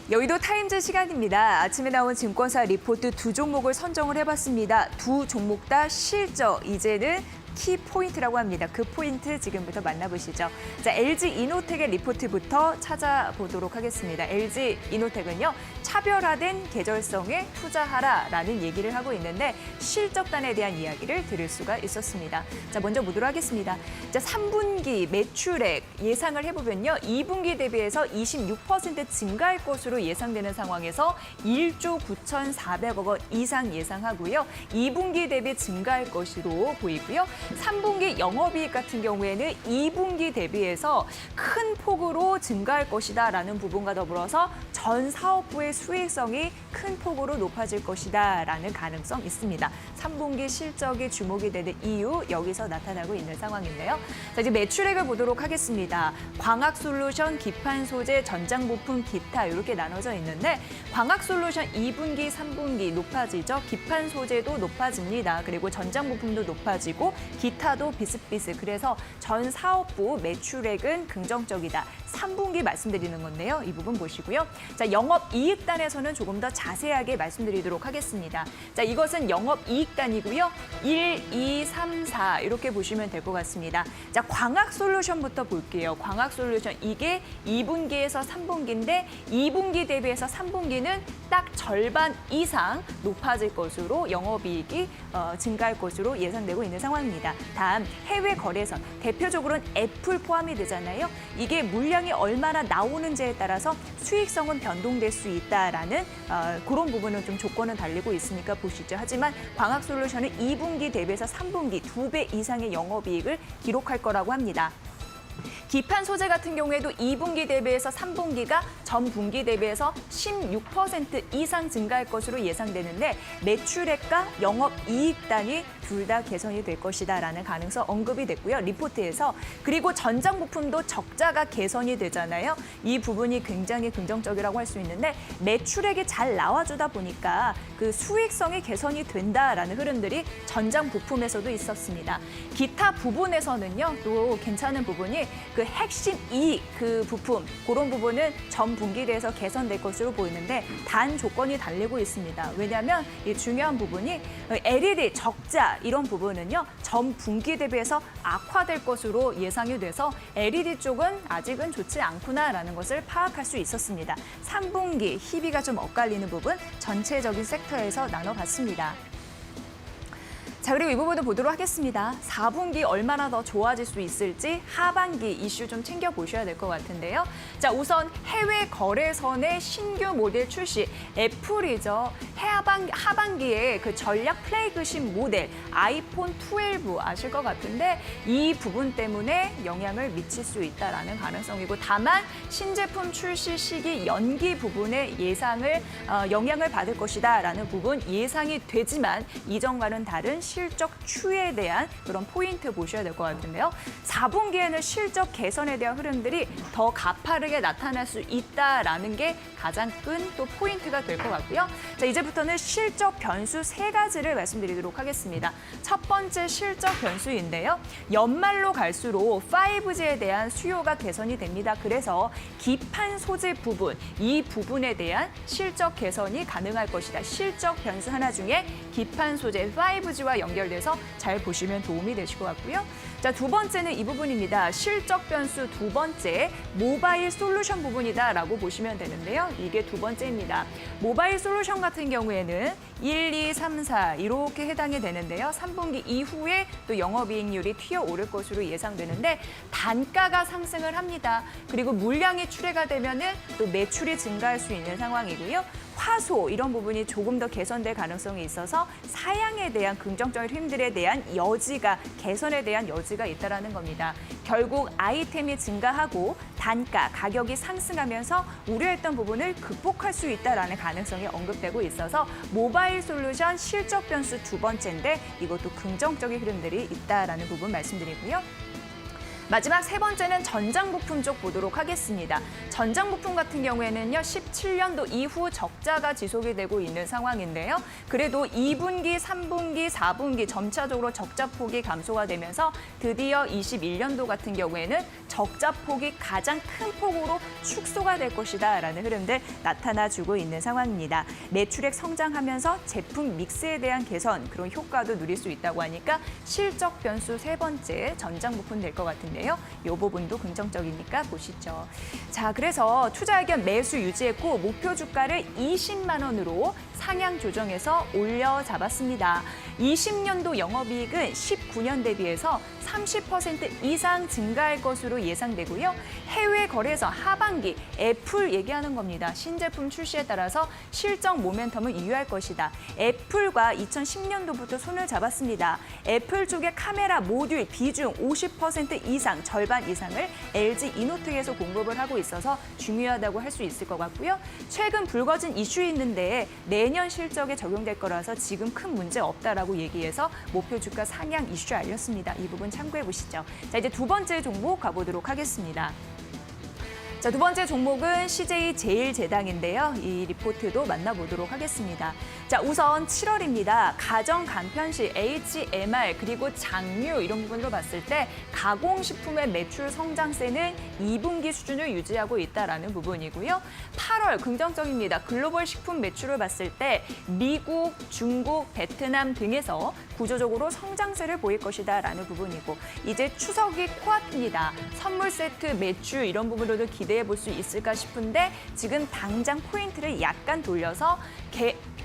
여의도 타임즈 시간입니다. 아침에 나온 증권사 리포트 두 종목을 선정을 해봤습니다. 두 종목 다 실적, 이제는 키포인트라고 합니다. 그 포인트 지금부터 만나보시죠. 자, LG이노텍의 리포트부터 찾아보도록 하겠습니다. LG이노텍은요, 차별화된 계절성에 투자하라라는 얘기를 하고 있는데 실적단에 대한 이야기를 들을 수가 있었습니다. 자, 먼저 보도록 하겠습니다. 자, 3분기 매출액 예상을 해보면요, 2분기 대비해서 26% 증가할 것으로 예상되는 상황에서 1조 9,400억 원 이상 예상하고요. 2분기 대비 증가할 것으로 보이고요. 3분기 영업이익 같은 경우에는 2분기 대비해서 큰 폭으로 증가할 것이다라는 부분과 더불어서 전 사업부의 수익성이 큰 폭으로 높아질 것이다라는 가능성 있습니다. 3분기 실적이 주목이 되는 이유 여기서 나타나고 있는 상황인데요. 자, 이제 매출액을 보도록 하겠습니다. 광학솔루션, 기판소재, 전장부품, 기타 이렇게 나눠져 있는데 광학솔루션 2분기, 3분기 높아지죠. 기판소재도 높아집니다. 그리고 전장부품도 높아지고 기타도 비슷비슷. 그래서 전 사업부 매출액은 긍정적이다. 3분기 말씀드리는 건데요. 이 부분 보시고요. 자, 영업이익단에서는 조금 더 자세하게 말씀드리도록 하겠습니다. 자, 이것은 영업이익단이고요. 1, 2, 3, 4 이렇게 보시면 될 것 같습니다. 자, 광학솔루션부터 볼게요. 광학솔루션 이게 2분기에서 3분기인데 2분기 대비해서 3분기는 딱 절반 이상 높아질 것으로 영업이익이 증가할 것으로 예상되고 있는 상황입니다. 다음 해외 거래선 대표적으로는 애플 포함이 되잖아요. 이게 물량이 얼마나 나오는지에 따라서 수익성은 변동될 수 있다라는 그런 부분은 좀 조건은 달리고 있으니까 보시죠. 하지만 광학솔루션은 2분기 대비해서 3분기 2배 이상의 영업이익을 기록할 거라고 합니다. 기판 소재 같은 경우에도 2분기 대비해서 3분기가 전분기 대비해서 16% 이상 증가할 것으로 예상되는데 매출액과 영업이익단이 둘 다 개선이 될 것이다라는 가능성 언급이 됐고요. 리포트에서. 그리고 전장 부품도 적자가 개선이 되잖아요. 이 부분이 굉장히 긍정적이라고 할 수 있는데 매출액이 잘 나와주다 보니까 그 수익성이 개선이 된다라는 흐름들이 전장 부품에서도 있었습니다. 기타 부분에서는요. 또 괜찮은 부분이 그 핵심 이익 그 부품 그런 부분은 전 분기 대해서 개선될 것으로 보이는데 단 조건이 달리고 있습니다. 왜냐하면 이 중요한 부분이 LED 적자 이런 부분은요 전 분기 대비해서 악화될 것으로 예상이 돼서 LED 쪽은 아직은 좋지 않구나라는 것을 파악할 수 있었습니다. 3분기 희비가 좀 엇갈리는 부분 전체적인 섹터에서 나눠봤습니다. 자, 그리고 이 부분도 보도록 하겠습니다. 4분기 얼마나 더 좋아질 수 있을지 하반기 이슈 좀 챙겨보셔야 될 것 같은데요. 자, 우선 해외 거래선의 신규 모델 출시, 애플이죠. 하반기에 그 전략 플래그십 모델 아이폰 12 아실 것 같은데 이 부분 때문에 영향을 미칠 수 있다라는 가능성이고 다만 신제품 출시 시기 연기 부분에 영향을 받을 것이다라는 부분 예상이 되지만 이전과는 다른 실적 추이에 대한 그런 포인트 보셔야 될 것 같은데요. 4분기에는 실적 개선에 대한 흐름들이 더 가파르게 나타날 수 있다라는 게 가장 큰 또 포인트가 될 것 같고요. 자, 이제부터는 실적 변수 3가지를 말씀드리도록 하겠습니다. 첫 번째 실적 변수인데요. 연말로 갈수록 5G에 대한 수요가 개선이 됩니다. 그래서 기판 소재 부분, 이 부분에 대한 실적 개선이 가능할 것이다. 실적 변수 하나 중에 기판 소재 5G와 연결돼서 잘 보시면 도움이 되실 것 같고요. 자, 두 번째는 이 부분입니다. 실적 변수 두 번째, 모바일 솔루션 부분이다라고 보시면 되는데요. 이게 두 번째입니다. 모바일 솔루션 같은 경우에는 1, 2, 3, 4 이렇게 해당이 되는데요. 3분기 이후에 또 영업이익률이 튀어오를 것으로 예상되는데 단가가 상승을 합니다. 그리고 물량이 출하가 되면은 또 매출이 증가할 수 있는 상황이고요. 화소 이런 부분이 조금 더 개선될 가능성이 있어서 사양에 대한 긍정적인 힘들에 대한 여지가 개선에 대한 여지가 있다라는 겁니다. 결국 아이템이 증가하고 단가, 가격이 상승하면서 우려했던 부분을 극복할 수 있다라는 가능성이 언급되고 있어서 모바일 솔루션 실적 변수 두 번째인데 이것도 긍정적인 흐름들이 있다라는 부분 말씀드리고요. 마지막 세 번째는 전장부품 쪽 보도록 하겠습니다. 전장부품 같은 경우에는요, 17년도 이후 적자가 지속이 되고 있는 상황인데요. 그래도 2분기, 3분기, 4분기 점차적으로 적자 폭이 감소가 되면서 드디어 21년도 같은 경우에는 적자 폭이 가장 큰 폭으로 축소가 될 것이다라는 흐름들 나타나주고 있는 상황입니다. 매출액 성장하면서 제품 믹스에 대한 개선, 그런 효과도 누릴 수 있다고 하니까 실적 변수 세 번째 전장부품 될 것 같은데요. 이 부분도 긍정적이니까 보시죠. 자, 그래서 투자 의견 매수 유지했고 목표 주가를 20만 원으로 상향 조정해서 올려 잡았습니다. 20년도 영업이익은 19년 대비해서 30% 이상 증가할 것으로 예상되고요. 해외 거래에서 하반기 애플 얘기하는 겁니다. 신제품 출시에 따라서 실적 모멘텀을 이유할 것이다. 애플과 2010년도부터 손을 잡았습니다. 애플 쪽의 카메라 모듈 비중 50% 이상, 절반 이상을 LG 이노텍에서 공급을 하고 있어서 중요하다고 할 수 있을 것 같고요. 최근 불거진 이슈 있는데 내년 실적에 적용될 거라서 지금 큰 문제 없다라고 얘기해서 목표 주가 상향 이슈 알렸습니다. 이 부분 참고해 보시죠. 자, 이제 두 번째 종목 가보도록 하겠습니다. 자, 두 번째 종목은 CJ 제일제당인데요. 이 리포트도 만나보도록 하겠습니다. 자, 우선 7월입니다. 가정 간편식, HMR 그리고 장류 이런 부분으로 봤을 때 가공식품의 매출 성장세는 2분기 수준을 유지하고 있다라는 부분이고요. 8월 긍정적입니다. 글로벌 식품 매출을 봤을 때 미국, 중국, 베트남 등에서 구조적으로 성장세를 보일 것이다라는 부분이고 이제 추석이 코앞입니다. 선물 세트 매출 이런 부분으로도 기대해 볼 수 있을까 싶은데 지금 당장 포인트를 약간 돌려서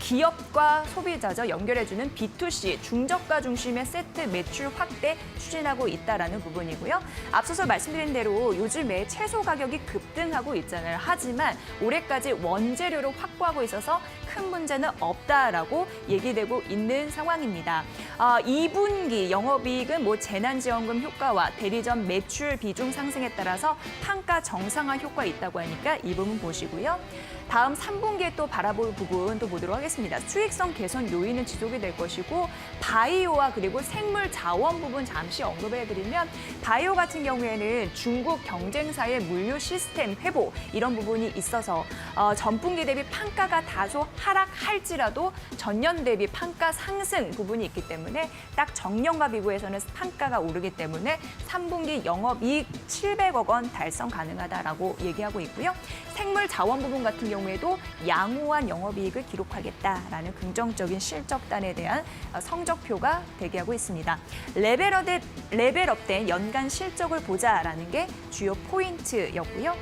기업과 소비자죠 연결해주는 B2C 중저가 중심의 세트 매출 확대 추진하고 있다라는 부분이고요. 앞서서 말씀드린 대로 요즘에 채소 가격이 급등하고 있잖아요. 하지만 올해까지 원재료로 확보하고 있어서 큰 문제는 없다라고 얘기되고 있는 상황입니다. 2분기 영업이익은 재난지원금 효과와 대리점 매출 비중 상승에 따라서 판가 정상화 효과 있다고 하니까 이 부분 보시고요. 다음 3분기에 또 바라볼 부분 또 보도록 하겠습니다. 수익성 개선 요인은 지속이 될 것이고 바이오와 그리고 생물 자원 부분 잠시 언급해드리면 바이오 같은 경우에는 중국 경쟁사의 물류 시스템 회복 이런 부분이 있어서 전분기 대비 판가가 다소 하락할지라도 전년 대비 판가 상승 부분이 있기 때문에 딱 정년과 비교해서는 판가가 오르기 때문에 3분기 영업이익 700억 원 달성 가능하다라고 얘기하고 있고요. 생물 자원 부분 같은 경우에도 양호한 영업이익을 기록하겠다라는 긍정적인 실적단에 대한 성적표가 대기하고 있습니다. 레벨업된 연간 실적을 보자라는 게 주요 포인트였고요.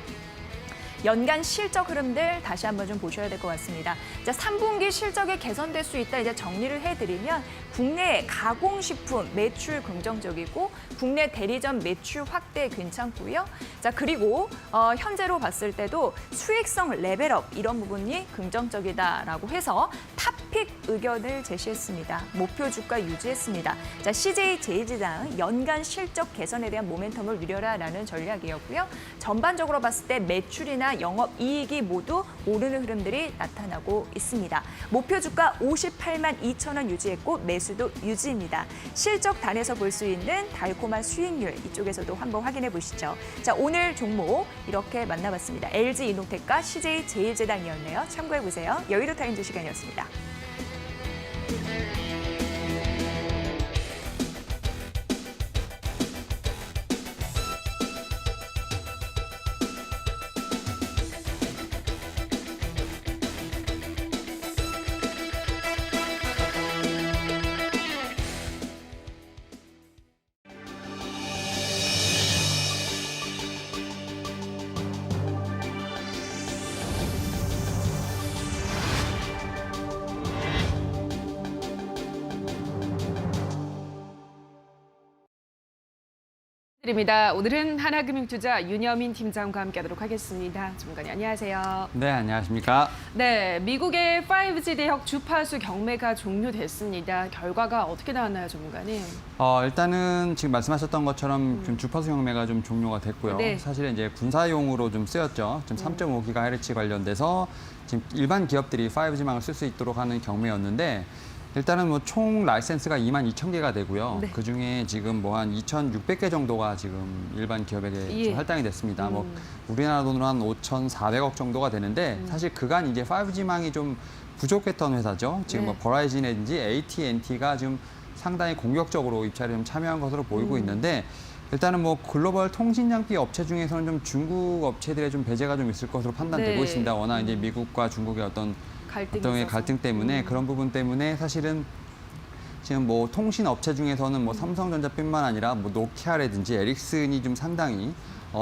연간 실적 흐름들 다시 한번 좀 보셔야 될 것 같습니다. 자, 3분기 실적이 개선될 수 있다 이제 정리를 해드리면 국내 가공식품 매출 긍정적이고 국내 대리점 매출 확대 괜찮고요. 자, 그리고 현재로 봤을 때도 수익성 레벨업 이런 부분이 긍정적이다라고 해서 탑픽 의견을 제시했습니다. 목표 주가 유지했습니다. 자, CJ 제일제당 연간 실적 개선에 대한 모멘텀을 누려라라는 전략이었고요. 전반적으로 봤을 때 매출이나 영업이익이 모두 오르는 흐름들이 나타나고 있습니다. 목표 주가 58만 2천 원 유지했고 매수도 유지입니다. 실적 단에서 볼 수 있는 달콤한 수익률 이쪽에서도 한번 확인해 보시죠. 자, 오늘 종목 이렇게 만나봤습니다. LG 이노텍과 CJ 제일제당이었네요. 참고해 보세요. 여의도 타임즈 시간이었습니다. 입니다. 오늘은 하나금융투자 윤여민 팀장과 함께하도록 하겠습니다. 전문가님 안녕하세요. 네, 안녕하십니까. 네, 미국의 5G 대역 주파수 경매가 종료됐습니다. 결과가 어떻게 나왔나요, 전문가님? 일단은 지금 말씀하셨던 것처럼 좀 주파수 경매가 좀 종료가 됐고요. 네. 사실은 이제 군사용으로 좀 쓰였죠. 좀 3.5GHz 관련돼서 지금 일반 기업들이 5G망을 쓸 수 있도록 하는 경매였는데 일단은 뭐 총 라이센스가 22,000개가 되고요. 네. 그중에 지금 뭐 한 2,600개 정도가 지금 일반 기업에게 예. 좀 할당이 됐습니다. 뭐 우리나라 돈으로 한 5,400억 정도가 되는데 사실 그간 이제 5G망이 좀 부족했던 회사죠. 지금 네. 뭐 버라이즌이라든지 AT&T가 지금 상당히 공격적으로 입찰에 좀 참여한 것으로 보이고 있는데 일단은 뭐 글로벌 통신 장비 업체 중에서는 좀 중국 업체들의 좀 배제가 좀 있을 것으로 판단되고 네. 있습니다. 워낙 이제 미국과 중국의 어떤 갈등이 있어서. 갈등 때문에 그런 부분 때문에 사실은 지금 뭐 통신 업체 중에서는 뭐 삼성전자뿐만 아니라 뭐 노키아라든지 에릭슨이 좀 상당히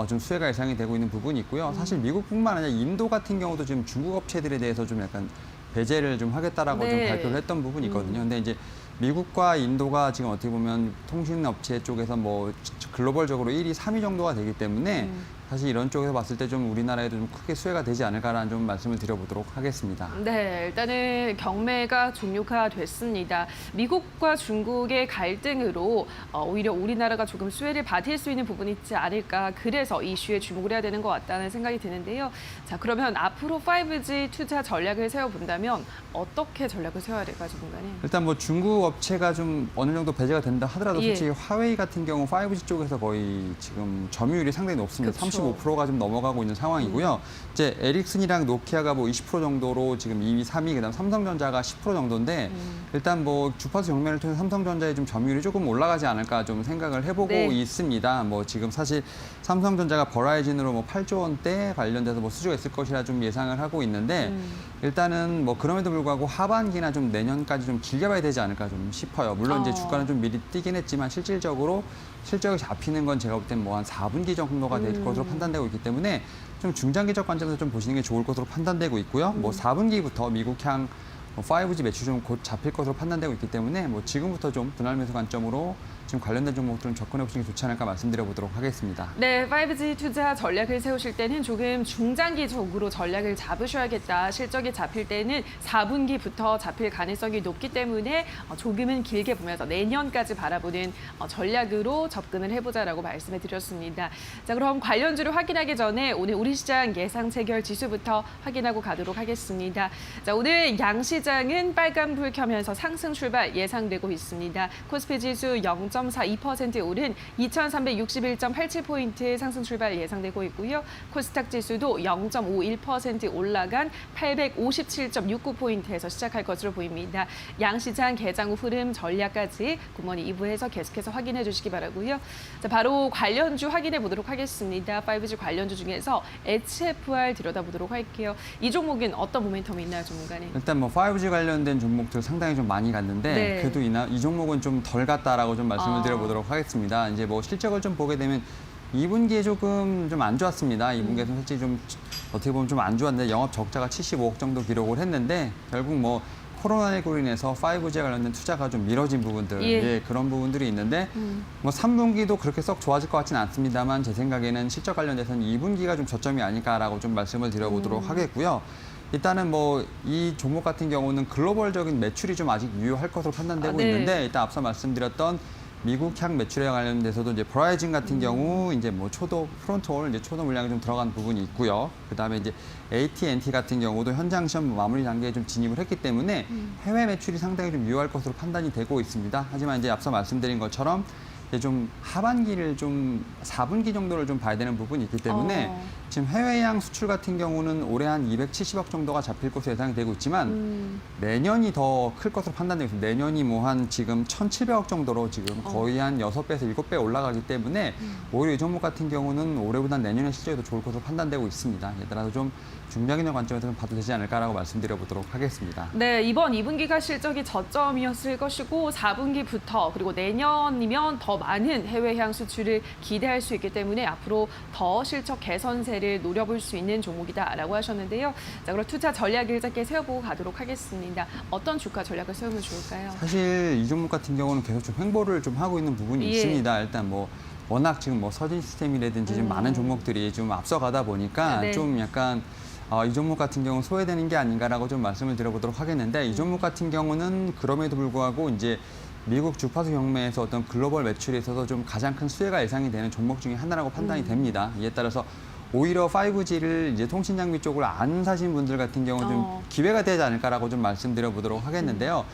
좀 수혜가 예상이 되고 있는 부분이 있고요. 사실 미국뿐만 아니라 인도 같은 경우도 지금 중국 업체들에 대해서 좀 약간 배제를 좀 하겠다라고 네. 좀 발표를 했던 부분이 있거든요. 근데 이제 미국과 인도가 지금 어떻게 보면 통신 업체 쪽에서 뭐 글로벌적으로 1위, 3위 정도가 되기 때문에 사실 이런 쪽에서 봤을 때 좀 우리나라에도 좀 크게 수혜가 되지 않을까라는 좀 말씀을 드려보도록 하겠습니다. 네, 일단은 경매가 종료가 됐습니다. 미국과 중국의 갈등으로 오히려 우리나라가 조금 수혜를 받을 수 있는 부분이 있지 않을까. 그래서 이슈에 주목을 해야 되는 것 같다는 생각이 드는데요. 자, 그러면 앞으로 5G 투자 전략을 세워본다면 어떻게 전략을 세워야 될까요, 전문가님? 일단 뭐 중국 업체가 좀 어느 정도 배제가 된다 하더라도 예. 솔직히 화웨이 같은 경우 5G 쪽에서 거의 지금 점유율이 상당히 높습니다. 그쵸. 35%가 좀 넘어가고 있는 상황이고요. 이제 에릭슨이랑 노키아가 뭐 20% 정도로 지금 2위, 3위, 그다음 삼성전자가 10% 정도인데 일단 뭐 주파수 경매를 통해 삼성전자의 좀 점유율이 조금 올라가지 않을까 좀 생각을 해보고 네. 있습니다. 뭐 지금 사실 삼성전자가 버라이즌으로 뭐 8조 원대 관련돼서 뭐 수주가 있을 것이라 좀 예상을 하고 있는데 일단은 뭐 그럼에도 불구하고 하반기나 좀 내년까지 좀 길게 봐야 되지 않을까 좀 싶어요. 물론 이제 주가는 좀 미리 뛰긴 했지만 실질적으로 실적이 잡히는 건 제가 볼 땐 뭐 한 4분기 정도가 될 것으로 판단되고 있기 때문에 좀 중장기적 관점에서 좀 보시는 게 좋을 것으로 판단되고 있고요. 뭐 4분기부터 미국향 5G 매출 좀 곧 잡힐 것으로 판단되고 있기 때문에 뭐 지금부터 좀 분할 매수 관점으로 지금 관련된 종목들은 접근해 보시는 게 좋지 않을까 말씀드려 보도록 하겠습니다. 네, 5G 투자 전략을 세우실 때는 조금 중장기적으로 전략을 잡으셔야겠다. 실적이 잡힐 때는 4분기부터 잡힐 가능성이 높기 때문에 조금은 길게 보면서 내년까지 바라보는 전략으로 접근을 해보자라고 말씀을 드렸습니다. 자, 그럼 관련주를 확인하기 전에 오늘 우리 시장 예상 체결 지수부터 확인하고 가도록 하겠습니다. 자, 오늘 양시장은 빨간불 켜면서 상승 출발 예상되고 있습니다. 코스피 지수 0.42% 오른 2,361.87포인트 상승 출발 예상되고 있고요. 코스닥 지수도 0.51% 올라간 857.69포인트에서 시작할 것으로 보입니다. 양시장 개장 후 흐름 전략까지 굿모닝 2부에서 계속해서 확인해 주시기 바라고요. 자, 바로 관련주 확인해 보도록 하겠습니다. 5G 관련주 중에서 HFR 들여다보도록 할게요. 이 종목은 어떤 모멘텀이 있나요, 전문가님? 일단 뭐 5G 관련된 종목들 상당히 좀 많이 갔는데 네. 그래도 이 종목은 좀 덜 갔다라고 좀 말씀을 드려보도록 하겠습니다. 이제 뭐 실적을 좀 보게 되면 2분기에 조금 좀 안 좋았습니다. 2분기에서 솔직히 좀 어떻게 보면 좀 안 좋았는데 영업 적자가 75억 정도 기록을 했는데 결국 뭐 코로나19로 인해서 5G에 관련된 투자가 좀 미뤄진 부분들, 예. 그런 부분들이 있는데 뭐 3분기도 그렇게 썩 좋아질 것 같지는 않습니다만 제 생각에는 실적 관련돼서는 2분기가 좀 저점이 아닐까라고 좀 말씀을 드려보도록 하겠고요. 일단은 뭐 이 종목 같은 경우는 글로벌적인 매출이 좀 아직 유효할 것으로 판단되고 네. 있는데 일단 앞서 말씀드렸던 미국향 매출에 관련돼서도 이제 버라이즌 같은 경우 이제 뭐 초도 프론트홀 이제 초도 물량이 좀 들어간 부분이 있고요. 그다음에 이제 AT&T 같은 경우도 현장 시험 마무리 단계에 좀 진입을 했기 때문에 해외 매출이 상당히 좀 유효할 것으로 판단이 되고 있습니다. 하지만 이제 앞서 말씀드린 것처럼 이제 좀 하반기를 좀 4분기 정도를 좀 봐야 되는 부분이 있기 때문에 지금 해외양 수출 같은 경우는 올해 한 270억 정도가 잡힐 것으로 예상이 되고 있지만 내년이 더 클 것으로 판단되고 있습니다. 내년이 뭐 한 지금 1,700억 정도로 지금 거의 한 6배에서 7배 올라가기 때문에 오히려 이 종목 같은 경우는 올해보다 내년의 실적이 더 좋을 것으로 판단되고 있습니다. 얘들아도 좀 중장기적 관점에서 좀 봐도 되지 않을까라고 말씀드려 보도록 하겠습니다. 네, 이번 2분기가 실적이 저점이었을 것이고 4분기부터 그리고 내년이면 더 많은 해외향 수출을 기대할 수 있기 때문에 앞으로 더 실적 개선세를 노려볼 수 있는 종목이다라고 하셨는데요. 자, 그럼 투자 전략을 짧게 세워보고 가도록 하겠습니다. 어떤 주가 전략을 세우면 좋을까요? 사실 이 종목 같은 경우는 계속 좀 횡보를 좀 하고 있는 부분이 예. 있습니다. 일단 뭐 워낙 지금 뭐 서진 시스템이라든지 좀 많은 종목들이 좀 앞서가다 보니까 네. 좀 약간 이 종목 같은 경우는 소외되는 게 아닌가라고 좀 말씀을 드려보도록 하겠는데 이 종목 같은 경우는 그럼에도 불구하고 이제 미국 주파수 경매에서 어떤 글로벌 매출에 있어서 좀 가장 큰 수혜가 예상이 되는 종목 중에 하나라고 판단이 됩니다. 이에 따라서 오히려 5G를 이제 통신 장비 쪽을 안 사신 분들 같은 경우는 좀 기회가 되지 않을까라고 좀 말씀드려 보도록 하겠는데요.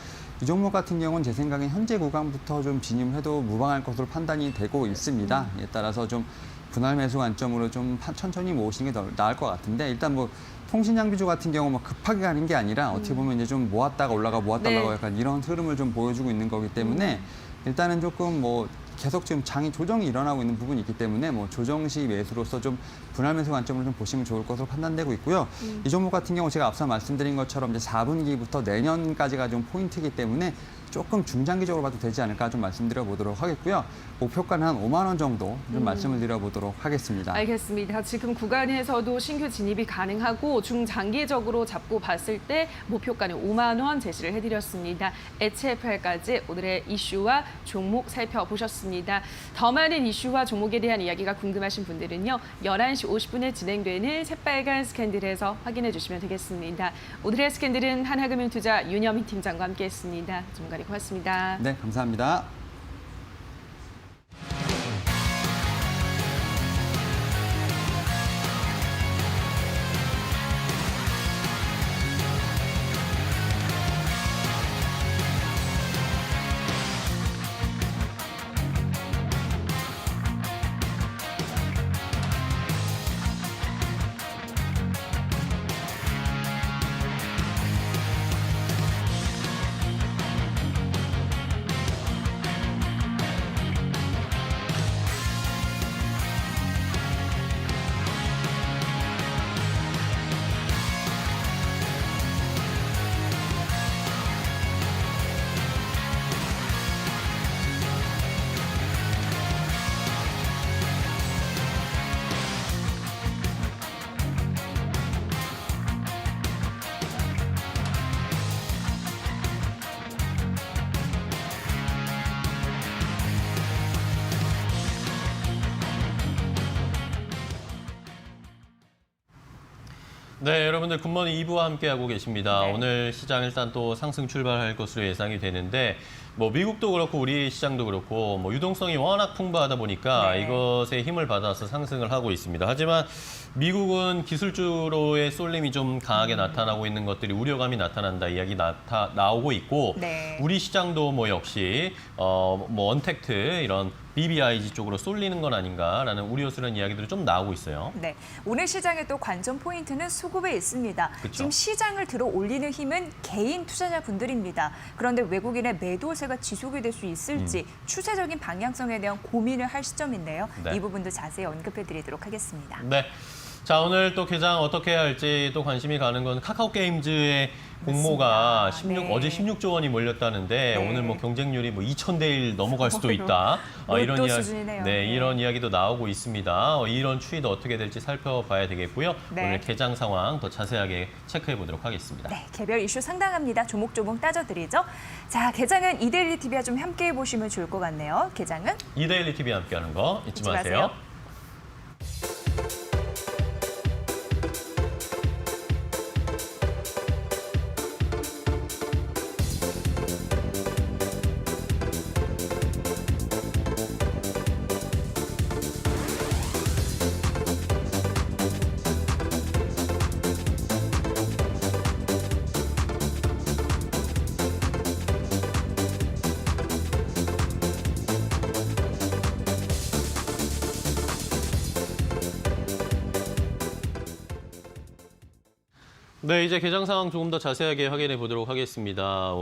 이 종목 같은 경우는 제 생각엔 현재 구간부터 좀 진입해도 무방할 것으로 판단이 되고 있습니다. 이에 따라서 좀 분할 매수 관점으로 좀 천천히 모으시는 게 더 나을 것 같은데 일단 뭐 통신 장비주 같은 경우 뭐 급하게 가는 게 아니라 어떻게 보면 이제 좀 모았다가 모았다가 네. 약간 이런 흐름을 좀 보여주고 있는 거기 때문에 일단은 조금 뭐 계속 지금 장이 조정이 일어나고 있는 부분이 있기 때문에 뭐 조정 시 매수로서 좀 분할 매수 관점으로 좀 보시면 좋을 것으로 판단되고 있고요. 이 종목 같은 경우 제가 앞서 말씀드린 것처럼 이제 4분기부터 내년까지가 좀 포인트이기 때문에 조금 중장기적으로 봐도 되지 않을까 좀 말씀드려 보도록 하겠고요. 목표가는 한 5만 원 정도 좀 말씀을 드려 보도록 하겠습니다. 알겠습니다. 지금 구간에서도 신규 진입이 가능하고 중장기적으로 잡고 봤을 때 목표가는 5만 원 제시를 해드렸습니다. HFR까지 오늘의 이슈와 종목 살펴보셨습니다. 더 많은 이슈와 종목에 대한 이야기가 궁금하신 분들은요. 11시 50분에 진행되는 새빨간 스캔들에서 확인해 주시면 되겠습니다. 오늘의 스캔들은 하나금융투자 윤여민 팀장과 함께했습니다. 전문가님 고맙습니다. 네, 감사합니다. 네, 여러분들 굿모닝 2부와 함께하고 계십니다. 네. 오늘 시장 일단 또 상승 출발할 것으로 예상이 되는데 뭐 미국도 그렇고 우리 시장도 그렇고 뭐 유동성이 워낙 풍부하다 보니까 네. 이것에 힘을 받아서 상승을 하고 있습니다. 하지만 미국은 기술주로의 쏠림이 좀 강하게 나타나고 있는 것들이 우려감이 나타난다 이야기 나오고 있고 네. 우리 시장도 뭐 역시 뭐 언택트 이런 BBIG 쪽으로 쏠리는 건 아닌가라는 우려스러운 이야기들이 좀 나오고 있어요. 네, 오늘 시장의 또 관전 포인트는 수급에 있습니다. 그쵸. 지금 시장을 들어 올리는 힘은 개인 투자자분들입니다. 그런데 외국인의 매도세가 지속이 될 수 있을지 추세적인 방향성에 대한 고민을 할 시점인데요. 네. 이 부분도 자세히 언급해드리도록 하겠습니다. 네. 자, 오늘 또 개장 어떻게 해야 할지 또 관심이 가는 건 카카오 게임즈의 공모가 맞습니다. 네. 어제 16조 원이 몰렸다는데 네. 오늘 뭐 경쟁률이 뭐 2,000대 1 넘어갈 수도 있다. 로또 수준이네요. 네, 네. 이런 이야기도 나오고 있습니다. 이런 추이도 어떻게 될지 살펴봐야 되겠고요. 네. 오늘 개장 상황 더 자세하게 체크해 보도록 하겠습니다. 네, 개별 이슈 상당합니다. 조목조목 따져드리죠. 자, 개장은 이데일리 TV와 좀 함께해 보시면 좋을 것 같네요. 개장은 이데일리 TV 함께하는 거 잊지 마세요. 네, 이제 개장 상황 조금 더 자세하게 확인해 보도록 하겠습니다.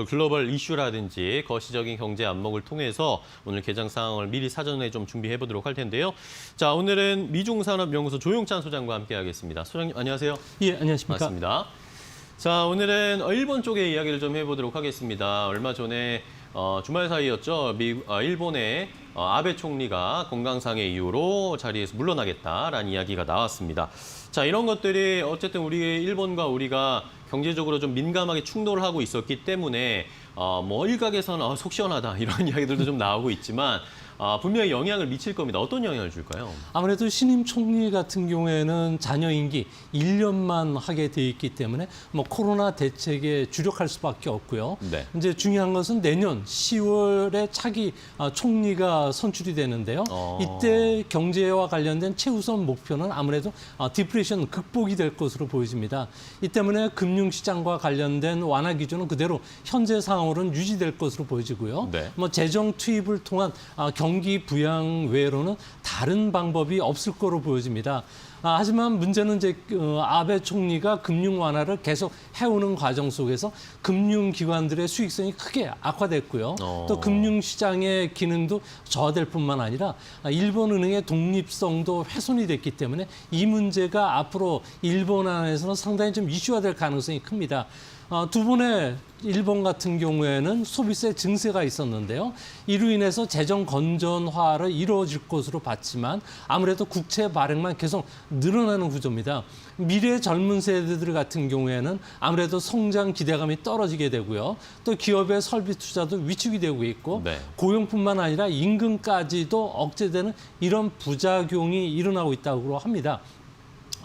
글로벌 이슈라든지 거시적인 경제 안목을 통해서 오늘 개장 상황을 미리 사전에 좀 준비해 보도록 할 텐데요. 자, 오늘은 미중산업연구소 조용찬 소장과 함께하겠습니다. 소장님, 안녕하세요. 예, 안녕하십니까. 반갑습니다. 자, 오늘은 일본 쪽의 이야기를 좀 해보도록 하겠습니다. 얼마 전에 주말 사이였죠. 일본의 아베 총리가 건강상의 이유로 자리에서 물러나겠다라는 이야기가 나왔습니다. 자, 이런 것들이 어쨌든 우리 일본과 우리가 경제적으로 좀 민감하게 충돌을 하고 있었기 때문에 뭐 일각에서는 속 시원하다 이런 이야기들도 좀 나오고 있지만 분명히 영향을 미칠 겁니다. 어떤 영향을 줄까요? 아무래도 신임 총리 같은 경우에는 잔여 임기 1년만 하게 돼 있기 때문에 뭐 코로나 대책에 주력할 수밖에 없고요. 네. 이제 중요한 것은 내년 10월에 차기 총리가 선출이 되는데요. 이때 경제와 관련된 최우선 목표는 아무래도 디프레션 극복이 될 것으로 보여집니다. 이 때문에 금융시장과 관련된 완화 기준은 그대로 현재 상황으로는 유지될 것으로 보여지고요. 네. 뭐 재정 투입을 통한 경기 부양 외로는 다른 방법이 없을 거로 보여집니다. 하지만 문제는 이제 아베 총리가 금융 완화를 계속 해오는 과정 속에서 금융기관들의 수익성이 크게 악화됐고요. 또 금융시장의 기능도 저하될 뿐만 아니라 일본 은행의 독립성도 훼손이 됐기 때문에 이 문제가 앞으로 일본 안에서는 상당히 좀 이슈화될 가능성이 큽니다. 두 번의 일본 같은 경우에는 소비세 증세가 있었는데요. 이로 인해서 재정 건전화를 이루어질 것으로 봤지만 아무래도 국채 발행만 계속 늘어나는 구조입니다. 미래 젊은 세대들 같은 경우에는 아무래도 성장 기대감이 떨어지게 되고요. 또 기업의 설비 투자도 위축이 되고 있고 네. 고용뿐만 아니라 임금까지도 억제되는 이런 부작용이 일어나고 있다고 합니다.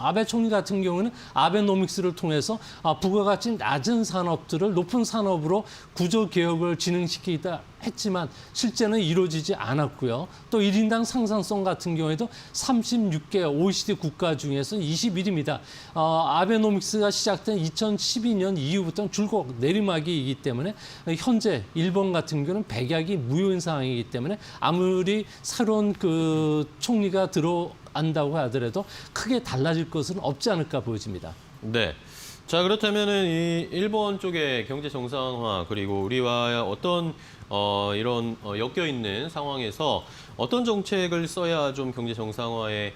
아베 총리 같은 경우는 아베노믹스를 통해서 부가가치 낮은 산업들을 높은 산업으로 구조 개혁을 진행시키다 했지만 실제는 이루어지지 않았고요. 또 1인당 상산성 같은 경우에도 36개 OECD 국가 중에서 21위입니다. 아베노믹스가 시작된 2012년 이후부터는 줄곧 내리막이기 때문에 현재 일본 같은 경우는 백약이 무효인 상황이기 때문에 아무리 새로운 그 총리가 들어간다고 하더라도 크게 달라질 것은 없지 않을까 보여집니다. 네. 자, 그렇다면은 이 일본 쪽의 경제 정상화 그리고 우리와 어떤 이런 엮여 있는 상황에서 어떤 정책을 써야 좀 경제 정상화에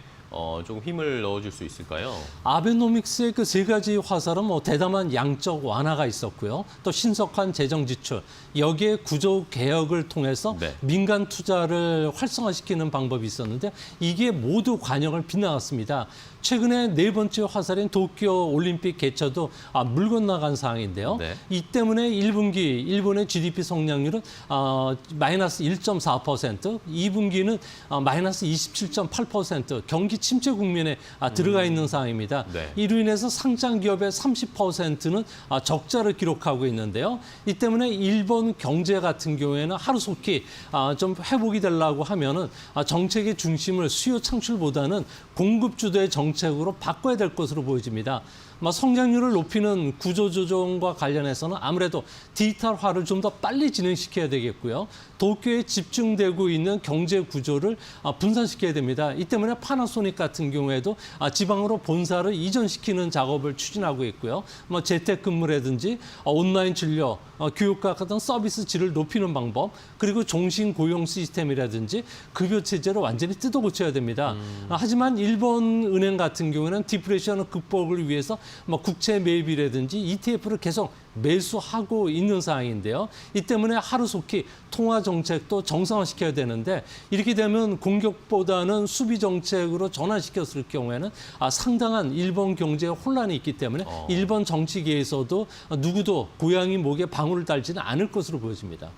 좀 힘을 넣어줄 수 있을까요? 아베노믹스의 그 세 가지 화살은 뭐 대담한 양적 완화가 있었고요. 또 신속한 재정 지출, 여기에 구조 개혁을 통해서 네. 민간 투자를 활성화시키는 방법이 있었는데 이게 모두 관역을 빗나갔습니다. 최근에 네 번째 화살인 도쿄 올림픽 개최도 물 건너간 상황인데요. 네. 이 때문에 1분기 일본의 GDP 성장률은 마이너스 1.4%, 2분기는 마이너스 27.8%, 경기 침체 국면에 들어가 있는 상황입니다. 네. 이로 인해서 상장 기업의 30%는 적자를 기록하고 있는데요. 이 때문에 일본 경제 같은 경우에는 하루속히 좀 회복이 되려고 하면은 정책의 중심을 수요 창출보다는 공급 주도의 정책으로 바꿔야 될 것으로 보여집니다. 성장률을 높이는 구조조정과 관련해서는 아무래도 디지털화를 좀 더 빨리 진행시켜야 되겠고요. 도쿄에 집중되고 있는 경제 구조를 분산시켜야 됩니다. 이 때문에 파나소닉 같은 경우에도 지방으로 본사를 이전시키는 작업을 추진하고 있고요. 재택근무라든지 온라인 진료, 교육과 같은 서비스 질을 높이는 방법, 그리고 종신 고용 시스템이라든지 급여 체제를 완전히 뜯어 고쳐야 됩니다. 하지만 일본 은행 같은 경우에는 디프레션 극복을 위해서 국채 매입이라든지 ETF를 계속 매수하고 있는 상황인데요. 이 때문에 하루속히 통화 정책도 정상화시켜야 되는데 이렇게 되면 공격보다는 수비 정책으로 전환시켰을 경우에는 상당한 일본 경제에 혼란이 있기 때문에 일본 정치계에서도 누구도 고양이 목에 방울을 달지는 않을 것으로 보여집니다.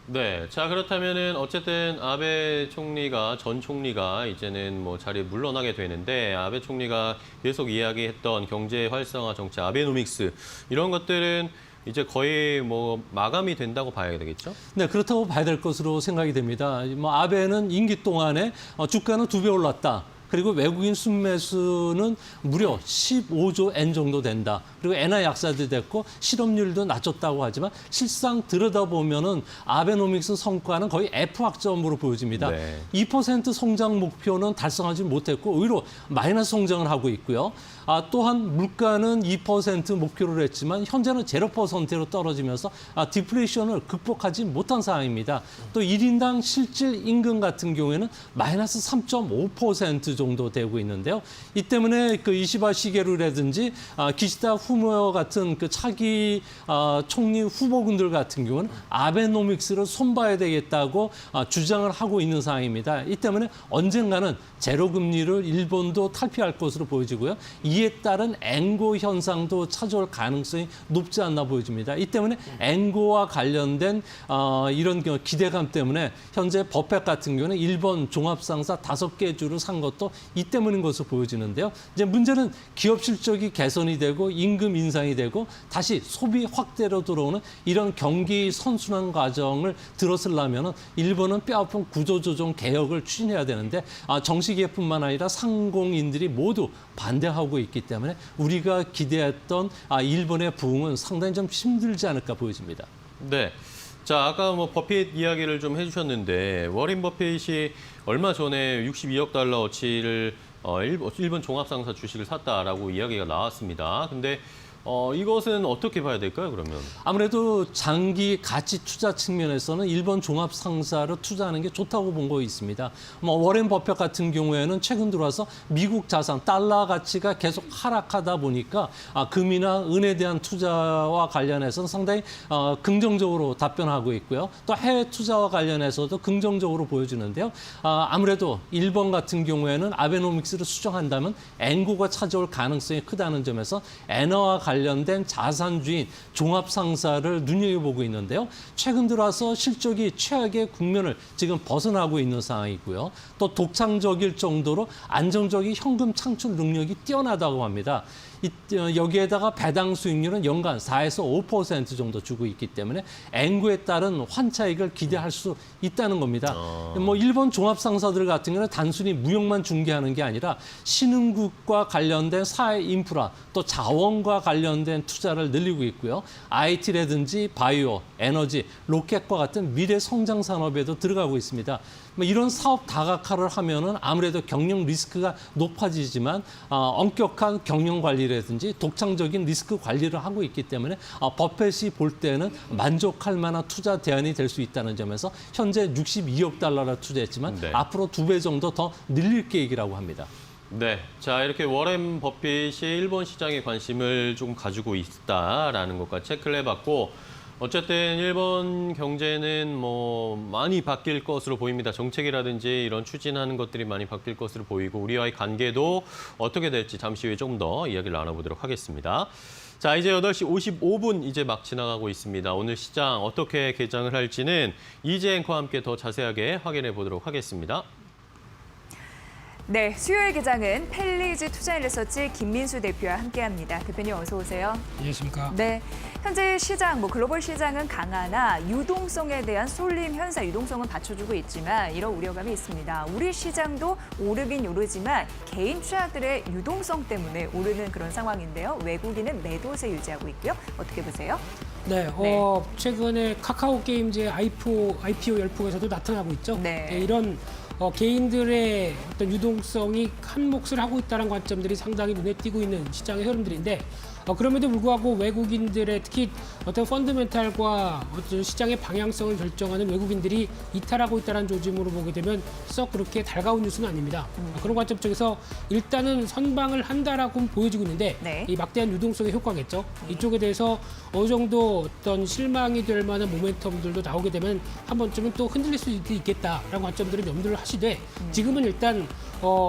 네, 자 그렇다면은 어쨌든 아베 총리가 전 총리가 이제는 뭐 자리에 물러나게 되는데 아베 총리가 계속 이야기했던 경제 활성화 정책, 아베노믹스 이런 것들은 이제 거의 뭐 마감이 된다고 봐야 되겠죠? 네, 그렇다고 봐야 될 것으로 생각이 됩니다. 아베는 임기 동안에 주가는 2배 올랐다. 그리고 외국인 순매수는 무려 15조 엔 정도 된다. 그리고 엔화 약세도 됐고 실업률도 낮췄다고 하지만 실상 들여다보면은 아베노믹스 성과는 거의 F학점으로 보여집니다. 네. 2% 성장 목표는 달성하지 못했고 오히려 마이너스 성장을 하고 있고요. 또한 물가는 2% 목표를 했지만 현재는 0%로 떨어지면서 디플레이션을 극복하지 못한 상황입니다. 또 1인당 실질 임금 같은 경우에는 마이너스 3.5% 정도 되고 있는데요. 이 때문에 그 이시바 시게루라든지 기시다 후미오 같은 그 차기 총리 후보군들 같은 경우는 아베노믹스를 손봐야 되겠다고 주장을 하고 있는 상황입니다. 이 때문에 언젠가는 제로금리를 일본도 탈피할 것으로 보여지고요. 이에 따른 엔고 현상도 찾아올 가능성이 높지 않나 보여집니다. 이 때문에 엔고와 관련된 이런 기대감 때문에 현재 버펫 같은 경우는 일본 종합상사 5개 주를 산 것도 이 때문인 것으로 보여지는데요. 이제 문제는 기업 실적이 개선이 되고 임금 인상이 되고 다시 소비 확대로 들어오는 이런 경기 선순환 과정을 들었으려면 일본은 뼈아픈 구조조정 개혁을 추진해야 되는데 정식기업뿐만 아니라 상공인들이 모두 반대하고 있기 때문에 우리가 기대했던 일본의 부흥은 상당히 좀 힘들지 않을까 보여집니다. 네. 자, 아까 뭐 버핏 이야기를 좀 해주셨는데 워렌 버핏이 얼마 전에 62억 달러어치를 일본 종합상사 주식을 샀다라고 이야기가 나왔습니다. 근데 이것은 어떻게 봐야 될까요, 그러면? 아무래도 장기 가치 투자 측면에서는 일본 종합 상사를 투자하는 게 좋다고 본 거 있습니다. 워렌 버핏 같은 경우에는 최근 들어와서 미국 자산, 달러 가치가 계속 하락하다 보니까 금이나 은에 대한 투자와 관련해서는 상당히 긍정적으로 답변하고 있고요. 또 해외 투자와 관련해서도 긍정적으로 보여주는데요. 아무래도 일본 같은 경우에는 아베노믹스를 수정한다면 엔고가 찾아올 가능성이 크다는 점에서 엔화와 관련된 자산주인 종합상사를 눈여겨보고 있는데요. 최근 들어와서 실적이 최악의 국면을 지금 벗어나고 있는 상황이고요. 또 독창적일 정도로 안정적인 현금 창출 능력이 뛰어나다고 합니다. 여기에다가 배당 수익률은 연간 4에서 5% 정도 주고 있기 때문에 엔고에 따른 환차익을 기대할 수 있다는 겁니다. 일본 종합상사들 같은 경우는 단순히 무역만 중개하는 게 아니라 신흥국과 관련된 사회 인프라 또 자원과 관련된 투자를 늘리고 있고요. IT라든지 바이오, 에너지, 로켓과 같은 미래 성장 산업에도 들어가고 있습니다. 이런 사업 다각화를 하면은 아무래도 경영 리스크가 높아지지만 엄격한 경영 관리라든지 독창적인 리스크 관리를 하고 있기 때문에 버펫이 볼 때는 만족할 만한 투자 대안이 될 수 있다는 점에서 현재 62억 달러를 투자했지만 네. 앞으로 2배 정도 더 늘릴 계획이라고 합니다. 네. 자, 이렇게 워렌 버핏이 일본 시장에 관심을 좀 가지고 있다라는 것과 체크를 해봤고 어쨌든 일본 경제는 뭐 많이 바뀔 것으로 보입니다. 정책이라든지 이런 추진하는 것들이 많이 바뀔 것으로 보이고 우리와의 관계도 어떻게 될지 잠시 후에 좀 더 이야기를 나눠보도록 하겠습니다. 자, 이제 8시 55분 이제 막 지나가고 있습니다. 오늘 시장 어떻게 개장을 할지는 이재 앵커와 함께 더 자세하게 확인해 보도록 하겠습니다. 네, 수요일 개장은 펠리즈 투자인리서치 김민수 대표와 함께합니다. 대표님 어서 오세요. 안녕하십니까. 네, 현재 시장, 글로벌 시장은 강하나 유동성에 대한 쏠림 현상, 유동성은 받쳐주고 있지만 이런 우려감이 있습니다. 우리 시장도 오르긴 오르지만 개인 투자들의 유동성 때문에 오르는 그런 상황인데요. 외국인은 매도세 유지하고 있고요. 어떻게 보세요? 네, 최근에 카카오 게임즈의 IPO 열풍에서도 나타나고 있죠. 네. 이런 개인들의 어떤 유동성이 한 몫을 하고 있다는 관점들이 상당히 눈에 띄고 있는 시장의 흐름들인데 그럼에도 불구하고 외국인들의 특히 어떤 펀드멘탈과 어떤 시장의 방향성을 결정하는 외국인들이 이탈하고 있다는 조짐으로 보게 되면 썩 그렇게 달가운 뉴스는 아닙니다. 그런 관점 쪽에서 일단은 선방을 한다라고 보여지고 있는데 네. 이 막대한 유동성의 효과겠죠. 이쪽에 대해서 어느 정도 어떤 실망이 될 만한 모멘텀들도 나오게 되면 한 번쯤은 또 흔들릴 수 있겠다라는 관점들을 염두를 하시되 지금은 일단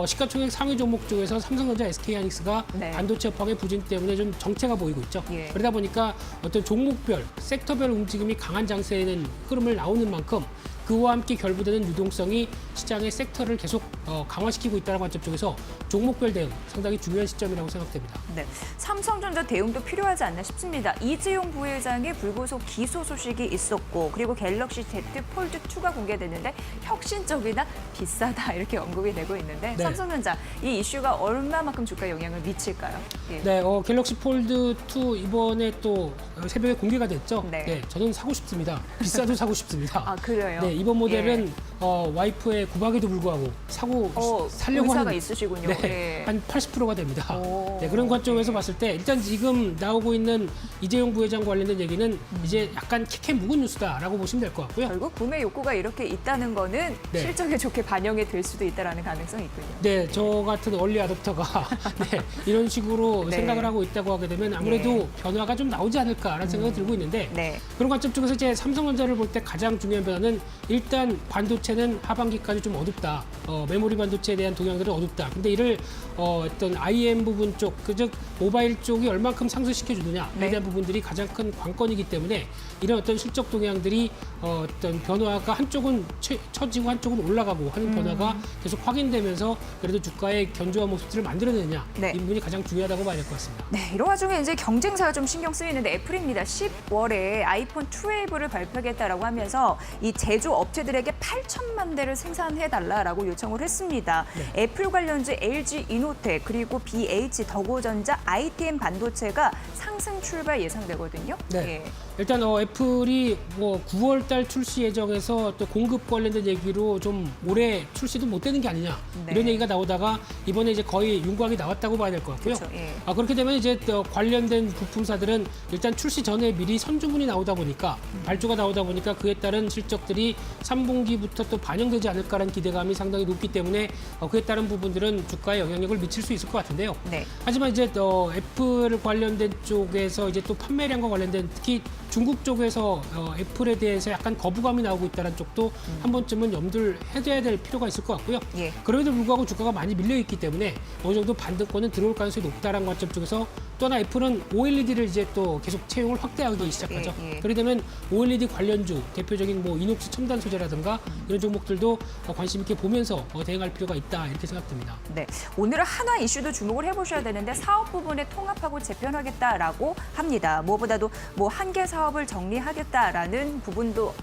시가총액 상위 종목 중에서 삼성전자, SK하이닉스가 네. 반도체 업황의 부진 때문에 좀 정체가 보이고 있죠. 예. 그러다 보니까 어떤 종목별, 섹터별 움직임이 강한 장세에는 흐름을 나오는 만큼 그와 함께 결부되는 유동성이 시장의 섹터를 계속 강화시키고 있다는 관점 쪽에서 종목별 대응 상당히 중요한 시점이라고 생각됩니다. 네, 삼성전자 대응도 필요하지 않나 싶습니다. 이재용 부회장의 불구속 기소 소식이 있었고 그리고 갤럭시 Z 폴드 2가 공개됐는데 혁신적이나 비싸다 이렇게 언급이 되고 있는데 네. 삼성전자 이 이슈가 얼마만큼 주가에 영향을 미칠까요? 예. 네, 갤럭시 폴드 2 이번에 또 새벽에 공개가 됐죠. 네. 저는 사고 싶습니다. 비싸도 사고 싶습니다. 아, 그래요? 네, 이번 모델은 와이프의 구박에도 불구하고 사고 살려고 의사가 하는 있으시군요. 네, 네. 한 80%가 됩니다. 오. 네, 그런 관점에서 봤을 때 일단 지금 나오고 있는 이재용 부회장 관련된 얘기는 이제 약간 캐캐 묵은 뉴스다라고 보시면 될 것 같고요. 결국 구매 욕구가 이렇게 있다는 거는 네. 실적에 좋게 반영이 될 수도 있다는 가능성이 있군요. 네, 저 같은 얼리 아답터가 네, 이런 식으로 네. 생각을 하고 있다고 하게 되면 아무래도 변화가 좀 나오지 않을까라는 생각이 들고 있는데 네. 그런 관점 쪽에서 이제 삼성전자를 볼 때 가장 중요한 변화는 일단 반도체는 하반기까지 좀 어둡다. 메모리 반도체에 대한 동향들은 어둡다. 근데 이를 어떤 IM 부분 쪽, 즉 모바일 쪽이 얼만큼 상승시켜 주느냐에 네. 대한 부분들이 가장 큰 관건이기 때문에 이런 어떤 실적 동향들이 어떤 변화가 한쪽은 처지고 한쪽은 올라가고 하는 변화가 계속 확인되면서 그래도 주가의 견조한 모습들을 만들어내느냐 네. 이 부분이 가장 중요하다고 봐야 될 것 같습니다. 네, 이런 와중에 이제 경쟁사가 좀 신경 쓰이는데 애플입니다. 10월에 아이폰 12를 발표하겠다라고 하면서 이 제조 업체들에게 8천만 대를 생산해달라라고 요청을 했습니다. 네. 애플 관련주 LG 이노텍 그리고 BH 더고전자 ITM 반도체가 상승 출발 예상되거든요. 네. 예. 일단 애플이 뭐 9월 달 출시 예정에서 또 공급 관련된 얘기로 좀 올해 출시도 못 되는 게 아니냐 네. 이런 얘기가 나오다가 이번에 이제 거의 윤곽이 나왔다고 봐야 될 것 같고요. 그렇죠. 예. 그렇게 되면 이제 또 관련된 부품사들은 일단 출시 전에 미리 선주문이 나오다 보니까 발주가 나오다 보니까 그에 따른 실적들이 3분기부터 또 반영되지 않을까라는 기대감이 상당히 높기 때문에 그에 따른 부분들은 주가에 영향력을 미칠 수 있을 것 같은데요. 네. 하지만 이제 애플 관련된 쪽에서 이제 또 판매량과 관련된 특히 중국 쪽에서 애플에 대해서 약간 거부감이 나오고 있다는 쪽도 한 번쯤은 염두를 해둬야 될 필요가 있을 것 같고요. 예. 그럼에도 불구하고 주가가 많이 밀려 있기 때문에 어느 정도 반등권은 들어올 가능성이 높다라는 관점 쪽에서 또 하나 애플은 OLED를 이제 또 계속 채용을 확대하기 시작하죠. 예. 그렇게 되면 OLED 관련주 대표적인 뭐 이녹스 첨단 소재라든가 이런 종목들도 관심 있게 보면서 대응할 필요가 있다 이렇게 생각됩니다. 네, 오늘은 한화 이슈도 주목을 해보셔야 되는데 사업 부분에 통합하고 재편하겠다라고 합니다. 무엇보다도 뭐 한 개 사업을 정리하겠다라는 부분도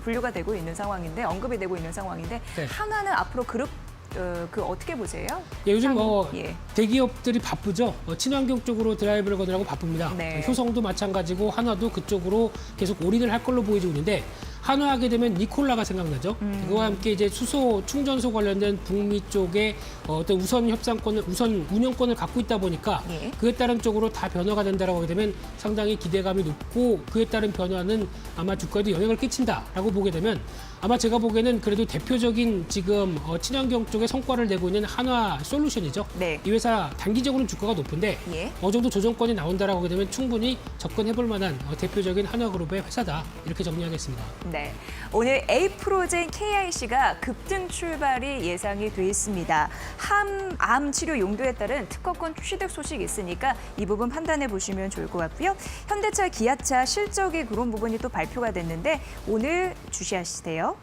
분류가 되고 있는 상황인데 언급이 되고 있는 상황인데 네. 한화는 앞으로 그룹 어떻게 보세요? 예, 요즘 예. 대기업들이 바쁘죠. 친환경 쪽으로 드라이브를 거느라고 바쁩니다. 네. 효성도 마찬가지고 한화도 그쪽으로 계속 올인을 할 걸로 보여지고 있는데 한화하게 되면 니콜라가 생각나죠. 그와 함께 이제 수소 충전소 관련된 북미 쪽에 어떤 우선 협상권을 우선 운영권을 갖고 있다 보니까 예. 그에 따른 쪽으로 다 변화가 된다라고 하게 되면 상당히 기대감이 높고 그에 따른 변화는 아마 주가에도 영향을 끼친다라고 보게 되면 아마 제가 보기에는 그래도 대표적인 지금 친환경 쪽에 성과를 내고 있는 한화 솔루션이죠. 네. 이 회사 단기적으로는 주가가 높은데 예. 어느 정도 조정권이 나온다라고 하게 되면 충분히 접근해볼 만한 대표적인 한화그룹의 회사다 이렇게 정리하겠습니다. 네, 오늘 에이프로젠 KIC가 급등 출발이 예상이 돼 있습니다. 암 치료 용도에 따른 특허권 취득 소식이 있으니까 이 부분 판단해 보시면 좋을 것 같고요. 현대차, 기아차 실적이 그런 부분이 또 발표가 됐는데 오늘 주시하시세요.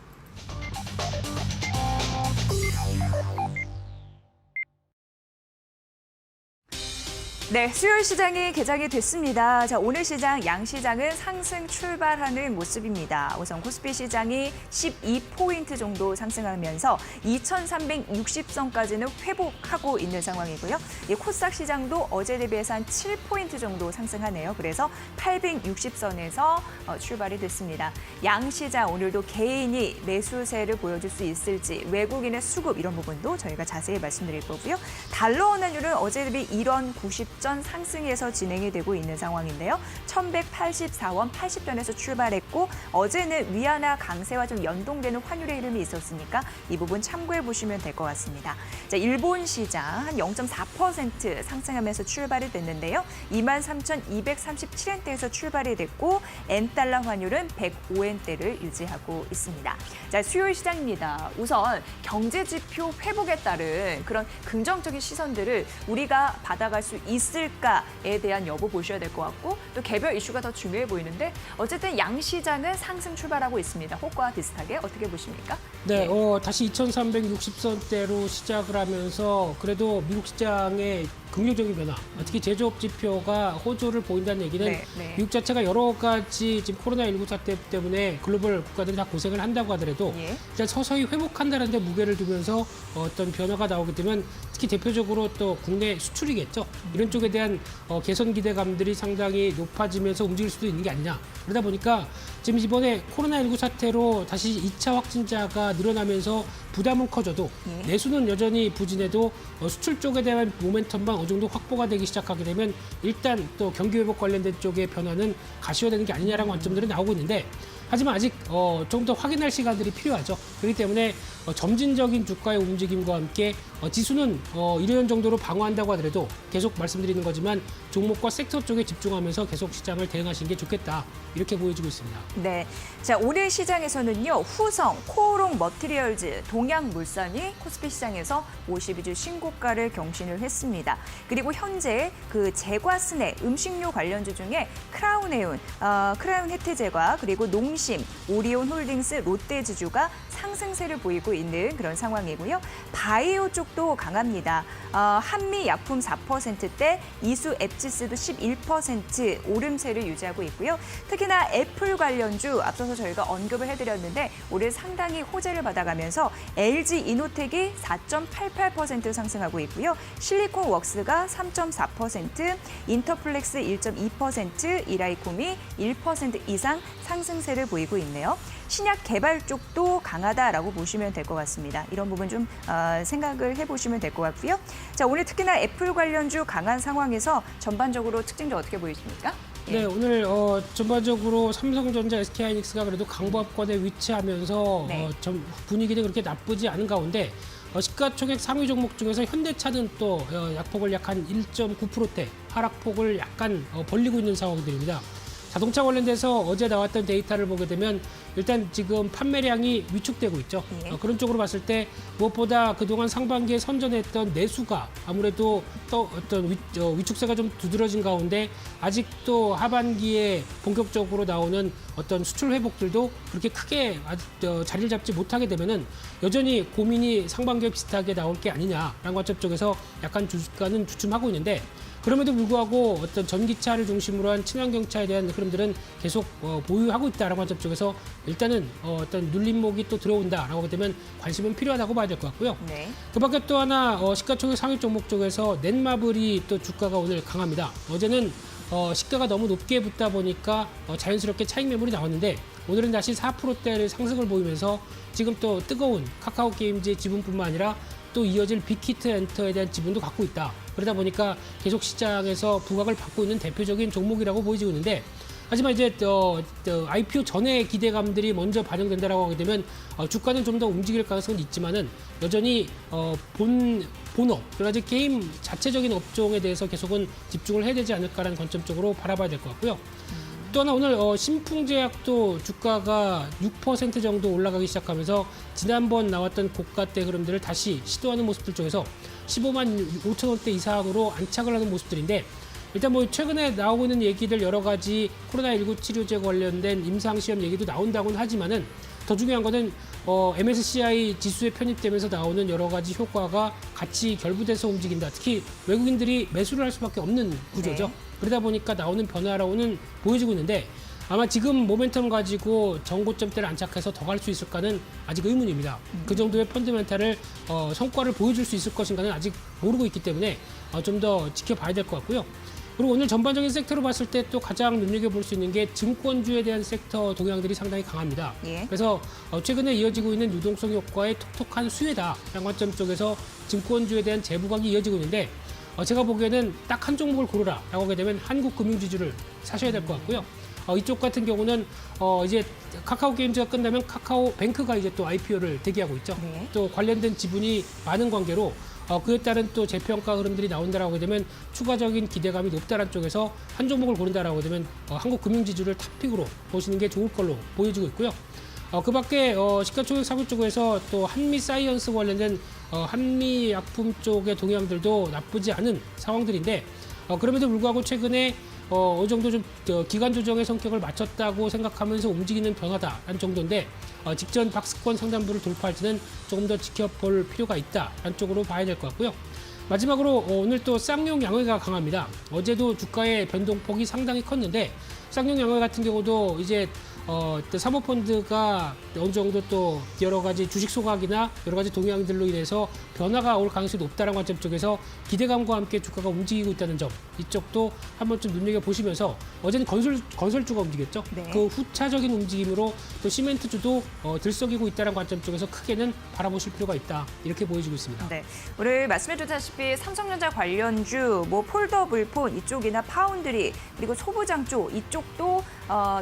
네, 수요일 시장이 개장이 됐습니다. 자, 오늘 시장 양시장은 상승 출발하는 모습입니다. 우선 코스피 시장이 12포인트 정도 상승하면서 2,360선까지는 회복하고 있는 상황이고요. 이 코스닥 시장도 어제 대비해서 한 7포인트 정도 상승하네요. 그래서 860선에서 출발이 됐습니다. 양시장 오늘도 개인이 매수세를 보여줄 수 있을지 외국인의 수급 이런 부분도 저희가 자세히 말씀드릴 거고요. 달러 원화율은 어제 대비 1원 90전 상승해서 진행이 되고 있는 상황인데요. 1,184원 80전에서 출발했고 어제는 위안화 강세와 좀 연동되는 환율의 흐름이 있었으니까 이 부분 참고해 보시면 될 것 같습니다. 자, 일본 시장 한 0.4% 상승하면서 출발이 됐는데요. 23,237엔대에서 출발이 됐고 엔달러 환율은 105엔대를 유지하고 있습니다. 자, 수요일 시장입니다. 우선 경제 지표 회복에 따른 그런 긍정적인 시선들을 우리가 받아갈 수 있을까에 대한 여부 보셔야 될 것 같고 또 개별 이슈가 더 중요해 보이는데 어쨌든 양시장은 상승 출발하고 있습니다. 호가와 비슷하게 어떻게 보십니까? 네, 다시 2,360선대로 시작을 하면서 그래도 미국 시장의 긍정적인 변화, 특히 제조업 지표가 호조를 보인다는 얘기는 네. 미국 자체가 여러 가지 지금 코로나19 사태 때문에 글로벌 국가들이 다 고생을 한다고 하더라도 예. 일단 서서히 회복한다는 데 무게를 두면서 어떤 변화가 나오게 되면 특히 대표적으로 또 국내 수출이겠죠. 이런 쪽에 대한 개선 기대감들이 상당히 높아지면서 움직일 수도 있는 게 아니냐. 그러다 보니까 지금 이번에 코로나19 사태로 다시 2차 확진자가 수요가 늘어나면서 부담은 커져도 예. 내수는 여전히 부진해도 수출 쪽에 대한 모멘텀만 어느 정도 확보가 되기 시작하게 되면 일단 또 경기 회복 관련된 쪽의 변화는 가시화되는 게 아니냐라는 관점들이 나오고 있는데 하지만 아직 좀 더 확인할 시간들이 필요하죠. 그렇기 때문에 점진적인 주가의 움직임과 함께 지수는 이런 정도로 방어한다고 하더라도 계속 말씀드리는 거지만 종목과 섹터 쪽에 집중하면서 계속 시장을 대응하시는 게 좋겠다. 이렇게 보여지고 있습니다. 네. 자, 오늘 시장에서는요, 후성, 코오롱 머티리얼즈, 동양물산이 코스피 시장에서 52주 신고가를 경신을 했습니다. 그리고 현재 그 제과스낵, 음식료 관련주 중에 크라운해운, 크라운 혜태제과, 그리고 농심, 오리온 홀딩스, 롯데지주가 상승세를 보이고 있는 그런 상황이고요. 바이오 쪽도 강합니다. 한미 약품 4%대, 이수 앱지스도 11% 오름세를 유지하고 있고요. 특히나 애플 관련주 앞서서 저희가 언급을 해드렸는데 올해 상당히 호재를 받아가면서 LG 이노텍이 4.88% 상승하고 있고요. 실리콘웍스가 3.4%, 인터플렉스 1.2%, 이라이콤이 1% 이상 상승세를 보이고 있네요. 신약 개발 쪽도 강하다라고 보시면 될 것 같습니다. 이런 부분 좀 생각을 해보시면 될 것 같고요. 자, 오늘 특히나 애플 관련주 강한 상황에서 전반적으로 특징도 어떻게 보이십니까? 네, 오늘 전반적으로 삼성전자, SK하이닉스가 그래도 강보합권에 위치하면서 네. 분위기는 그렇게 나쁘지 않은 가운데 시가총액 상위 종목 중에서 현대차는 또 약폭을 약 한 1.9%대 하락폭을 약간 벌리고 있는 상황들입니다. 자동차 관련돼서 어제 나왔던 데이터를 보게 되면 일단 지금 판매량이 위축되고 있죠. 예. 그런 쪽으로 봤을 때 무엇보다 그동안 상반기에 선전했던 내수가 아무래도 또 어떤 위축세가 좀 두드러진 가운데 아직도 하반기에 본격적으로 나오는 어떤 수출 회복들도 그렇게 크게 자리를 잡지 못하게 되면은 여전히 고민이 상반기에 비슷하게 나올 게 아니냐라는 관점 쪽에서 약간 주가는 주춤하고 있는데 그럼에도 불구하고 어떤 전기차를 중심으로 한 친환경차에 대한 흐름들은 계속 보유하고 있다라는 관점 쪽에서 일단은 어떤 눌림목이 또 들어온다라고 하게 되면 관심은 필요하다고 봐야 될 것 같고요. 네. 그 밖에 또 하나 시가총액 상위 종목 쪽에서 넷마블이 또 주가가 오늘 강합니다. 어제는 시가가 너무 높게 붙다 보니까 자연스럽게 차익 매물이 나왔는데 오늘은 다시 4%대를 상승을 보이면서 지금 또 뜨거운 카카오 게임즈의 지분뿐만 아니라 또 이어질 빅히트 엔터에 대한 지분도 갖고 있다. 그러다 보니까 계속 시장에서 부각을 받고 있는 대표적인 종목이라고 보이지고 있는데 하지만 이제 IPO 전에 기대감들이 먼저 반영된다라고 하게 되면 주가는 좀 더 움직일 가능성은 있지만은 여전히 본업, 여러 가지 게임 자체적인 업종에 대해서 계속은 집중을 해야 되지 않을까라는 관점 쪽으로 바라봐야 될 것 같고요. 또 하나 오늘 신풍제약도 주가가 6% 정도 올라가기 시작하면서 지난번 나왔던 고가대 흐름들을 다시 시도하는 모습들 쪽에서 15만 5천 원대 이상으로 안착을 하는 모습들인데 일단 뭐 최근에 나오고 있는 얘기들 여러 가지 코로나19 치료제 관련된 임상시험 얘기도 나온다고는 하지만은 더 중요한 거는 MSCI 지수에 편입되면서 나오는 여러 가지 효과가 같이 결부돼서 움직인다. 특히 외국인들이 매수를 할 수밖에 없는 구조죠. 네. 그러다 보니까 나오는 변화라고는 보여지고 있는데 아마 지금 모멘텀 가지고 정고점대를 안착해서 더 갈 수 있을까는 아직 의문입니다. 그 정도의 펀드멘탈을 성과를 보여줄 수 있을 것인가는 아직 모르고 있기 때문에 좀 더 지켜봐야 될 것 같고요. 그리고 오늘 전반적인 섹터로 봤을 때 또 가장 눈여겨볼 수 있는 게 증권주에 대한 섹터 동향들이 상당히 강합니다. 예. 그래서 최근에 이어지고 있는 유동성 효과의 톡톡한 수혜다라는 관점 쪽에서 증권주에 대한 재부각이 이어지고 있는데 제가 보기에는 딱 한 종목을 고르라라고 하게 되면 한국금융지주를 사셔야 될 것 같고요. 이쪽 같은 경우는 이제 카카오 게임즈가 끝나면 카카오뱅크가 이제 또 IPO를 대기하고 있죠. 네. 또 관련된 지분이 많은 관계로 그에 따른 또 재평가 흐름들이 나온다라고 하게 되면 추가적인 기대감이 높다는 쪽에서 한 종목을 고른다라고 하게 되면 한국금융지주를 탑픽으로 보시는 게 좋을 걸로 보여지고 있고요. 그 밖에 시가총액 상위 쪽에서 또 한미사이언스 관련된 한미약품 쪽의 동향들도 나쁘지 않은 상황들인데 그럼에도 불구하고 최근에 어느 정도 좀 기간 조정의 성격을 맞췄다고 생각하면서 움직이는 변화다라는 정도인데 직전 박스권 상단부를 돌파할지는 조금 더 지켜볼 필요가 있다라는 쪽으로 봐야 될 것 같고요. 마지막으로 오늘 또 쌍용 양회가 강합니다. 어제도 주가의 변동폭이 상당히 컸는데 쌍용 양회 같은 경우도 이제 또 사모펀드가 어느 정도 또 여러 가지 주식 소각이나 여러 가지 동향들로 인해서 변화가 올 가능성이 높다는 관점 쪽에서 기대감과 함께 주가가 움직이고 있다는 점, 이쪽도 한 번쯤 눈여겨보시면서 어제는 건설주가 움직였죠. 네. 그 후차적인 움직임으로 또 시멘트주도 들썩이고 있다는 관점 쪽에서 크게는 바라보실 필요가 있다. 이렇게 보여지고 있습니다. 네, 오늘 말씀해주셨다시피 삼성전자 관련주, 뭐 폴더블폰 이쪽이나 파운드리 그리고 소부장 쪽 이쪽도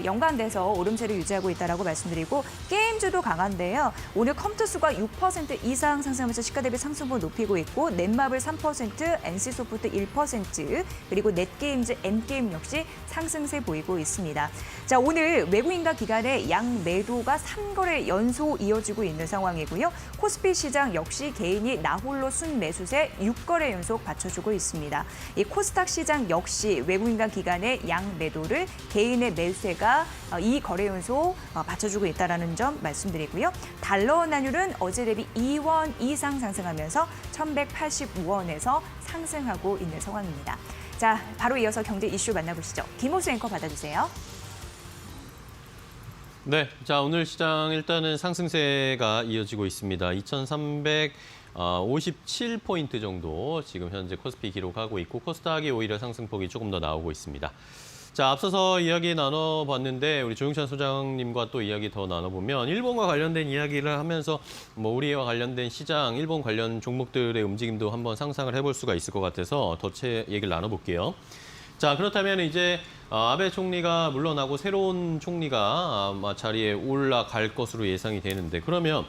연관돼서 오름세를 유지하고 있다라고 말씀드리고 게임주도 강한데요. 오늘 컴퓨터 수가 6% 이상 상승하면서 시가 대비 상승분 높이고 있고 넷마블 3%, NC소프트 1% 그리고 넷게임즈, N게임 역시 상승세 보이고 있습니다. 자, 오늘 외국인과 기관의 양 매도가 3거래 연속 이어지고 있는 상황이고요. 코스피 시장 역시 개인이 나홀로 순매수세 6거래 연속 받쳐주고 있습니다. 이 코스닥 시장 역시 외국인과 기관의 양 매도를 개인의 매수세가 이 거래 연속 받쳐주고 있다는 점 말씀드리고요. 달러 환율은 어제 대비 2원 이상 상승하면서 1,185원에서 상승하고 있는 상황입니다. 자, 바로 이어서 경제 이슈 만나보시죠. 김호수 앵커 받아주세요. 네, 자 오늘 시장 일단은 상승세가 이어지고 있습니다. 2,357포인트 정도 지금 현재 코스피 기록하고 있고 코스닥이 오히려 상승폭이 조금 더 나오고 있습니다. 자, 앞서서 이야기 나눠봤는데 우리 조용찬 소장님과 또 이야기 더 나눠보면 일본과 관련된 이야기를 하면서 뭐 우리와 관련된 시장, 일본 관련 종목들의 움직임도 한번 상상을 해볼 수가 있을 것 같아서 더 얘기를 나눠볼게요. 자, 그렇다면 이제 아베 총리가 물러나고 새로운 총리가 아마 자리에 올라갈 것으로 예상이 되는데 그러면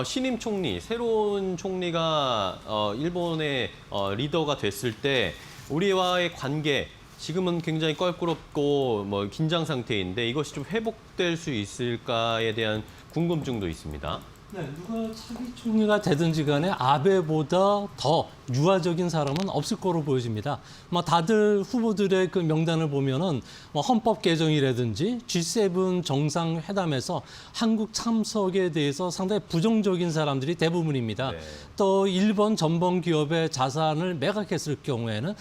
신임 총리, 새로운 총리가 일본의 리더가 됐을 때 우리와의 관계 지금은 굉장히 껄끄럽고 뭐 긴장 상태인데 이것이 좀 회복될 수 있을까에 대한 궁금증도 있습니다. 네, 누가 차기 총리가 되든지 간에 아베보다 더 유화적인 사람은 없을 거로 보여집니다. 뭐 다들 후보들의 그 명단을 보면은 뭐 헌법 개정이라든지 G7 정상회담에서 한국 참석에 대해서 상당히 부정적인 사람들이 대부분입니다. 네. 또 일본 전범 기업의 자산을 매각했을 경우에는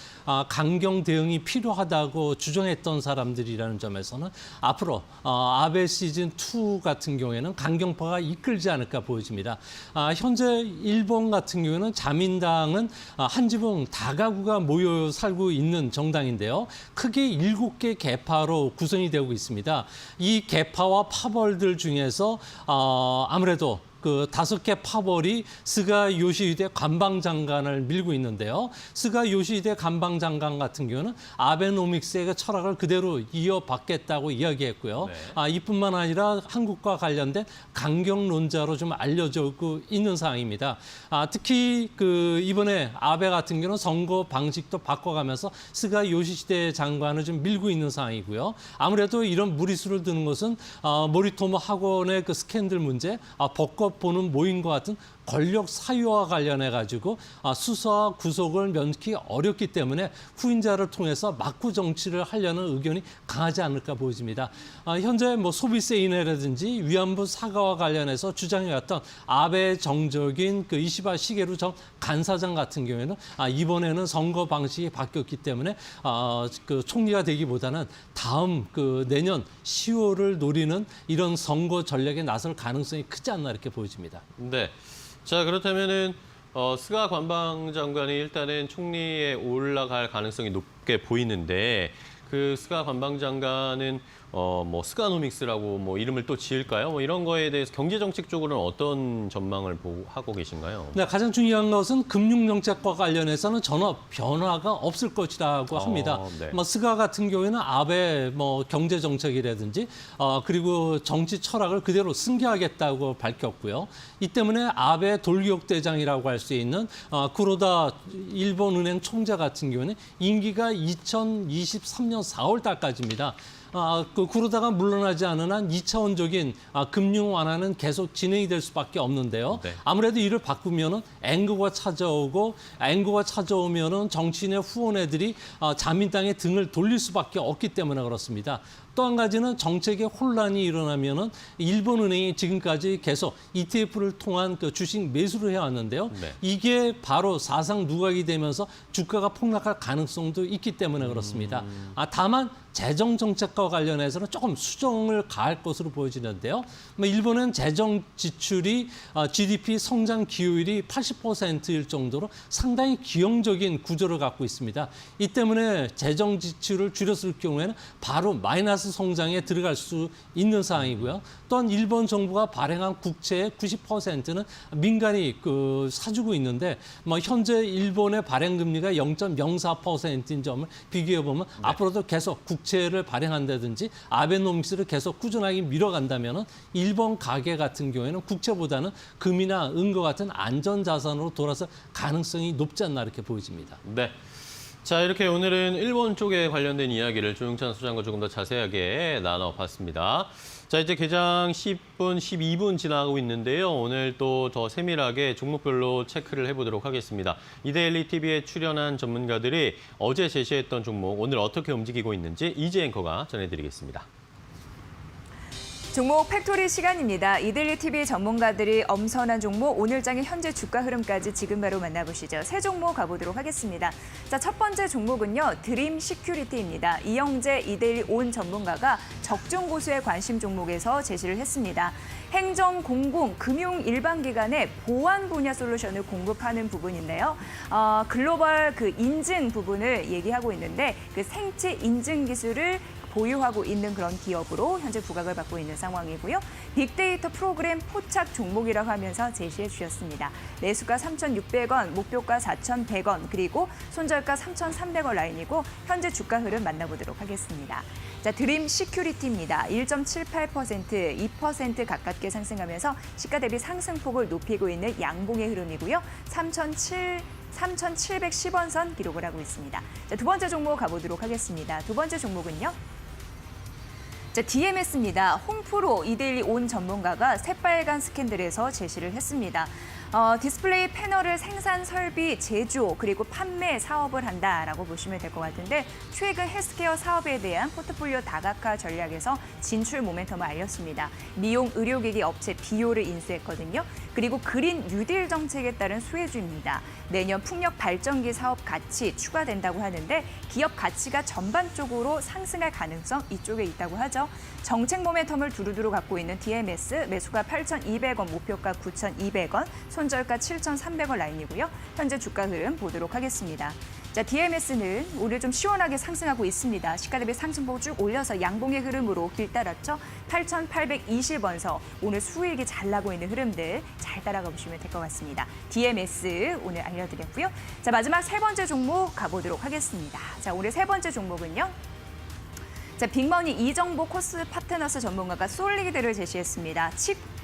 강경 대응이 필요하다고 주장했던 사람들이라는 점에서는 앞으로 아베 시즌 2 같은 경우에는 강경파가 이끌지 않을까 보여집니다. 현재 일본 같은 경우에는 자민당은 한 지붕 다가구가 모여 살고 있는 정당인데요. 크게 7개 계파로 구성이 되고 있습니다. 이 계파와 파벌들 중에서 아무래도 그 5개 파벌이 스가 요시히데 관방장관을 밀고 있는데요. 스가 요시히데 관방장관 같은 경우는 아베노믹스의 그 철학을 그대로 이어받겠다고 이야기했고요. 네. 이뿐만 아니라 한국과 관련된 강경론자로 좀 알려지고 있는 상황입니다. 특히 그 이번에 아베 같은 경우는 선거 방식도 바꿔가면서 스가 요시히데 장관을 좀 밀고 있는 상황이고요. 아무래도 이런 무리수를 드는 것은 모리토모 학원의 그 스캔들 문제, 벚꽃 보는 모임과 같은 권력 사유와 관련해 가지고 수사와 구속을 면키 어렵기 때문에 후임자를 통해서 막구 정치를 하려는 의견이 강하지 않을까 보여집니다. 현재 뭐 소비세 인하라든지 위안부 사과와 관련해서 주장해왔던 아베 정적인 그 이시바 시게루 전 간사장 같은 경우에는 이번에는 선거 방식이 바뀌었기 때문에 그 총리가 되기보다는 다음 그 내년 10월을 노리는 이런 선거 전략에 나설 가능성이 크지 않나 이렇게 보여집니다. 네. 자, 그렇다면은 스가 관방장관이 일단은 총리에 올라갈 가능성이 높게 보이는데 그 스가 관방장관은 뭐 스가노믹스라고 뭐 이름을 또 지을까요? 뭐 이런 거에 대해서 경제 정책 쪽으로는 어떤 전망을 하고 계신가요? 네, 가장 중요한 것은 금융 정책과 관련해서는 전혀 변화가 없을 것이라고 합니다. 네. 뭐 스가 같은 경우에는 아베 뭐 경제 정책이라든지 그리고 정치 철학을 그대로 승계하겠다고 밝혔고요. 이 때문에 아베 돌기역 대장이라고 할 수 있는 쿠로다 일본은행 총재 같은 경우는 임기가 2023년 4월 달까지입니다. 그 구로다가 물러나지 않은 한 2차원적인 금융 완화는 계속 진행이 될 수밖에 없는데요. 네. 아무래도 이를 바꾸면은 앵거가 찾아오고 앵거가 찾아오면은 정치인의 후원애들이 자민당의 등을 돌릴 수밖에 없기 때문에 그렇습니다. 또 한 가지는 정책의 혼란이 일어나면은 일본은행이 지금까지 계속 ETF를 통한 그 주식 매수를 해왔는데요. 네. 이게 바로 사상 누각이 되면서 주가가 폭락할 가능성도 있기 때문에 그렇습니다. 다만 재정 정책과 관련해서 대해서는 조금 수정을 가할 것으로 보여지는데요. 일본은 재정 지출이 GDP 성장 기여율이 80%일 정도로 상당히 기형적인 구조를 갖고 있습니다. 이 때문에 재정 지출을 줄였을 경우에는 바로 마이너스 성장에 들어갈 수 있는 상황이고요. 또한 일본 정부가 발행한 국채의 90%는 민간이 사주고 있는데 현재 일본의 발행 금리가 0.04%인 점을 비교해 보면 앞으로도 계속 국채를 발행한다든지 아베노믹스를 계속 꾸준하게 밀어간다면 일본 가계 같은 경우에는 국채보다는 금이나 은과 같은 안전 자산으로 돌아설 가능성이 높지 않나 이렇게 보여집니다. 네. 자, 이렇게 오늘은 일본 쪽에 관련된 이야기를 조영찬 소장과 조금 더 자세하게 나눠봤습니다. 자, 이제 개장 10분, 12분 지나가고 있는데요. 오늘 또 더 세밀하게 종목별로 체크를 해보도록 하겠습니다. 이데일리 TV에 출연한 전문가들이 어제 제시했던 종목, 오늘 어떻게 움직이고 있는지 이재 앵커가 전해드리겠습니다. 종목 팩토리 시간입니다. 이데일리 TV 전문가들이 엄선한 종목, 오늘장의 현재 주가 흐름까지 지금 바로 만나보시죠. 세 종목 가보도록 하겠습니다. 자, 첫 번째 종목은요, 드림 시큐리티입니다. 이영재 이데일리 온 전문가가 적중 고수의 관심 종목에서 제시를 했습니다. 행정, 공공, 금융 일반기관의 보안 분야 솔루션을 공급하는 부분인데요. 글로벌 인증 부분을 얘기하고 있는데 그 생체 인증 기술을 보유하고 있는 그런 기업으로 현재 부각을 받고 있는 상황이고요. 빅데이터 프로그램 포착 종목이라고 하면서 제시해 주셨습니다. 매수가 3,600원, 목표가 4,100원, 그리고 손절가 3,300원 라인이고 현재 주가 흐름 만나보도록 하겠습니다. 자, 드림 시큐리티입니다. 1.78%, 2% 가깝게 상승하면서 시가 대비 상승폭을 높이고 있는 양봉의 흐름이고요. 3,710원 선 기록을 하고 있습니다. 자, 두 번째 종목 가보도록 하겠습니다. 두 번째 종목은요. 자, DMS입니다. 홈프로 이데일리 온 전문가가 새빨간 스캔들에서 제시를 했습니다. 디스플레이 패널을 생산, 설비, 제조, 그리고 판매 사업을 한다라고 보시면 될 것 같은데 최근 헬스케어 사업에 대한 포트폴리오 다각화 전략에서 진출 모멘텀을 알렸습니다. 미용 의료기기 업체 비오를 인수했거든요. 그리고 그린 뉴딜 정책에 따른 수혜주입니다. 내년 풍력 발전기 사업 가치 추가된다고 하는데 기업 가치가 전반적으로 상승할 가능성 이쪽에 있다고 하죠. 정책 모멘텀을 두루두루 갖고 있는 DMS, 매수가 8,200원, 목표가 9,200원, 손절가 7,300원 라인이고요. 현재 주가 흐름 보도록 하겠습니다. 자, DMS는 오늘 좀 시원하게 상승하고 있습니다. 시가 대비 상승폭 쭉 올려서 양봉의 흐름으로 길 따랐죠. 8,820원서 오늘 수익이 잘 나고 있는 흐름들 잘 따라가 보시면 될 것 같습니다. DMS 오늘 알려드렸고요. 자, 마지막 세 번째 종목 가보도록 하겠습니다. 자, 오늘 세 번째 종목은요. 자, 빅머니 이정보 코스 파트너스 전문가가 솔리드를 제시했습니다.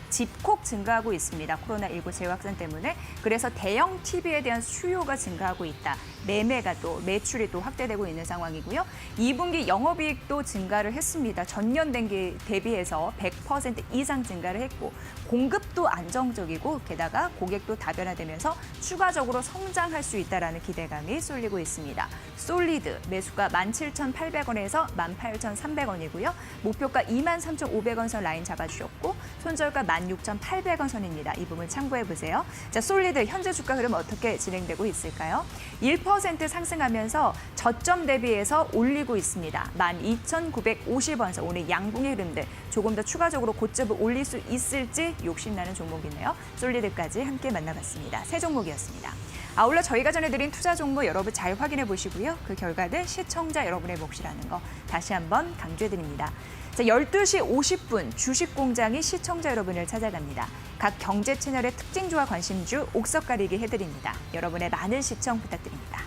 집콕 증가하고 있습니다. 코로나19 재확산 때문에. 그래서 대형 TV에 대한 수요가 증가하고 있다. 매매가 또 매출이 또 확대되고 있는 상황이고요. 2분기 영업이익도 증가를 했습니다. 전년 대비해서 100% 이상 증가를 했고 공급도 안정적이고 게다가 고객도 다변화되면서 추가적으로 성장할 수 있다라는 기대감이 쏠리고 있습니다. 솔리드 매수가 17,800원에서 18,300원이고요. 목표가 23,500원 선 라인 잡아주셨고 손절가 16,800원 선입니다. 이 부분 참고해 보세요. 자, 솔리드 현재 주가 흐름 어떻게 진행되고 있을까요? 1% 상승하면서 저점 대비해서 올리고 있습니다. 12,950원 선 오늘 양봉의 흐름들 조금 더 추가적으로 고점을 올릴 수 있을지 욕심나는 종목이네요. 솔리드까지 함께 만나봤습니다. 세 종목이었습니다. 아울러 저희가 전해드린 투자 종목 여러분 잘 확인해 보시고요. 그 결과들 시청자 여러분의 몫이라는 거 다시 한번 강조해드립니다. 자, 12시 50분 주식공장이 시청자 여러분을 찾아갑니다. 각 경제 채널의 특징주와 관심주 옥석 가리기 해드립니다. 여러분의 많은 시청 부탁드립니다.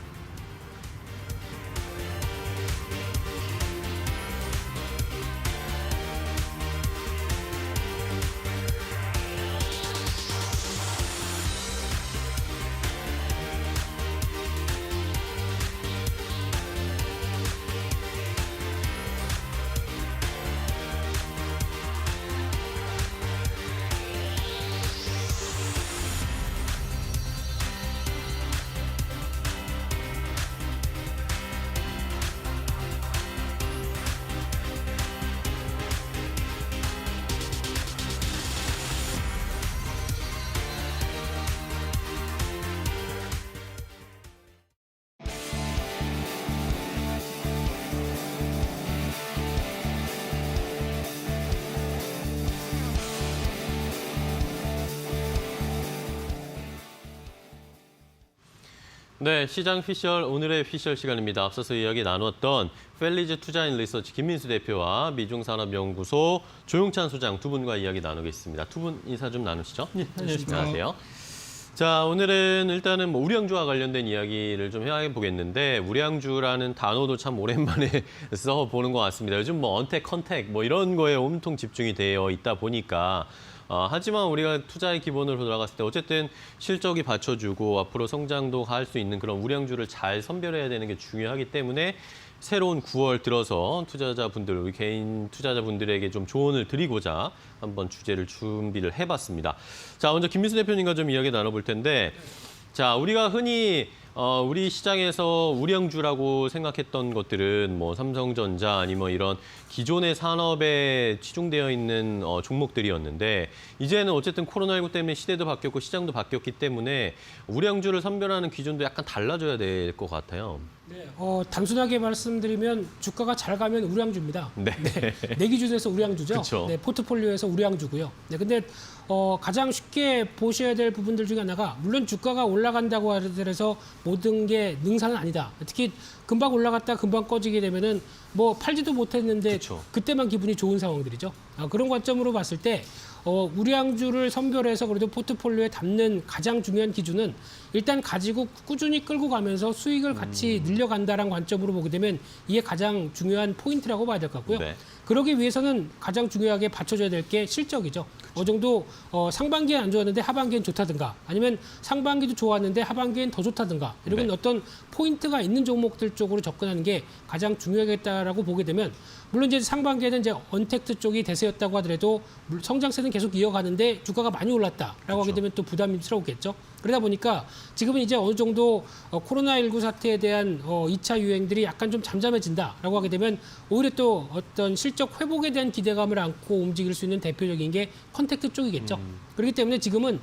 네, 시장 피셜 오늘의 피셜 시간입니다. 앞서서 이야기 나눴던 펠리즈 투자인 리서치 김민수 대표와 미중산업연구소 조용찬 소장 두 분과 이야기 나누겠습니다. 두 분 인사 좀 나누시죠. 네, 안녕하십니까. 안녕하세요. 자, 오늘은 일단은 뭐 우량주와 관련된 이야기를 좀 해보겠는데 우량주라는 단어도 참 오랜만에 써보는 것 같습니다. 요즘 뭐 언택, 컨택 뭐 이런 거에 온통 집중이 되어 있다 보니까 하지만 우리가 투자의 기본으로 돌아갔을 때 어쨌든 실적이 받쳐주고 앞으로 성장도 할 수 있는 그런 우량주를 잘 선별해야 되는 게 중요하기 때문에 새로운 9월 들어서 투자자분들, 우리 개인 투자자분들에게 좀 조언을 드리고자 한번 주제를 준비를 해봤습니다. 자, 먼저 김민수 대표님과 좀 이야기 나눠볼 텐데, 자, 우리가 흔히 우리 시장에서 우량주라고 생각했던 것들은 뭐 삼성전자 아니면 이런 기존의 산업에 치중되어 있는 종목들이었는데 이제는 어쨌든 코로나19 때문에 시대도 바뀌었고 시장도 바뀌었기 때문에 우량주를 선별하는 기준도 약간 달라져야 될 것 같아요. 네, 단순하게 말씀드리면 주가가 잘 가면 우량주입니다. 네. 내 기준에서 우량주죠. 그쵸. 네, 포트폴리오에서 우량주고요. 네, 근데 가장 쉽게 보셔야 될 부분들 중에 하나가 물론 주가가 올라간다고 하더라도 모든 게 능사는 아니다. 특히 금방 올라갔다 금방 꺼지게 되면은 뭐 팔지도 못했는데 그쵸. 그때만 기분이 좋은 상황들이죠. 그런 관점으로 봤을 때 우량주를 선별해서 그래도 포트폴리오에 담는 가장 중요한 기준은 일단 가지고 꾸준히 끌고 가면서 수익을 같이 늘려간다는 관점으로 보게 되면 이게 가장 중요한 포인트라고 봐야 될 것 같고요. 네. 그러기 위해서는 가장 중요하게 받쳐줘야 될 게 실적이죠. 어느 정도 상반기엔 안 좋았는데 하반기엔 좋다든가 아니면 상반기도 좋았는데 하반기엔 더 좋다든가 이런 네. 어떤 포인트가 있는 종목들 쪽으로 접근하는 게 가장 중요하겠다라고 보게 되면 물론 이제 상반기에는 이제 언택트 쪽이 대세였다고 하더라도 성장세는 계속 이어가는데 주가가 많이 올랐다라고 하게 되면 또 부담스러웠겠죠. 그러다 보니까 지금은 이제 어느 정도 코로나19 사태에 대한 2차 유행들이 약간 좀 잠잠해진다라고 하게 되면 오히려 또 어떤 실적 회복에 대한 기대감을 안고 움직일 수 있는 대표적인 게 컨택트 쪽이겠죠. 그렇기 때문에 지금은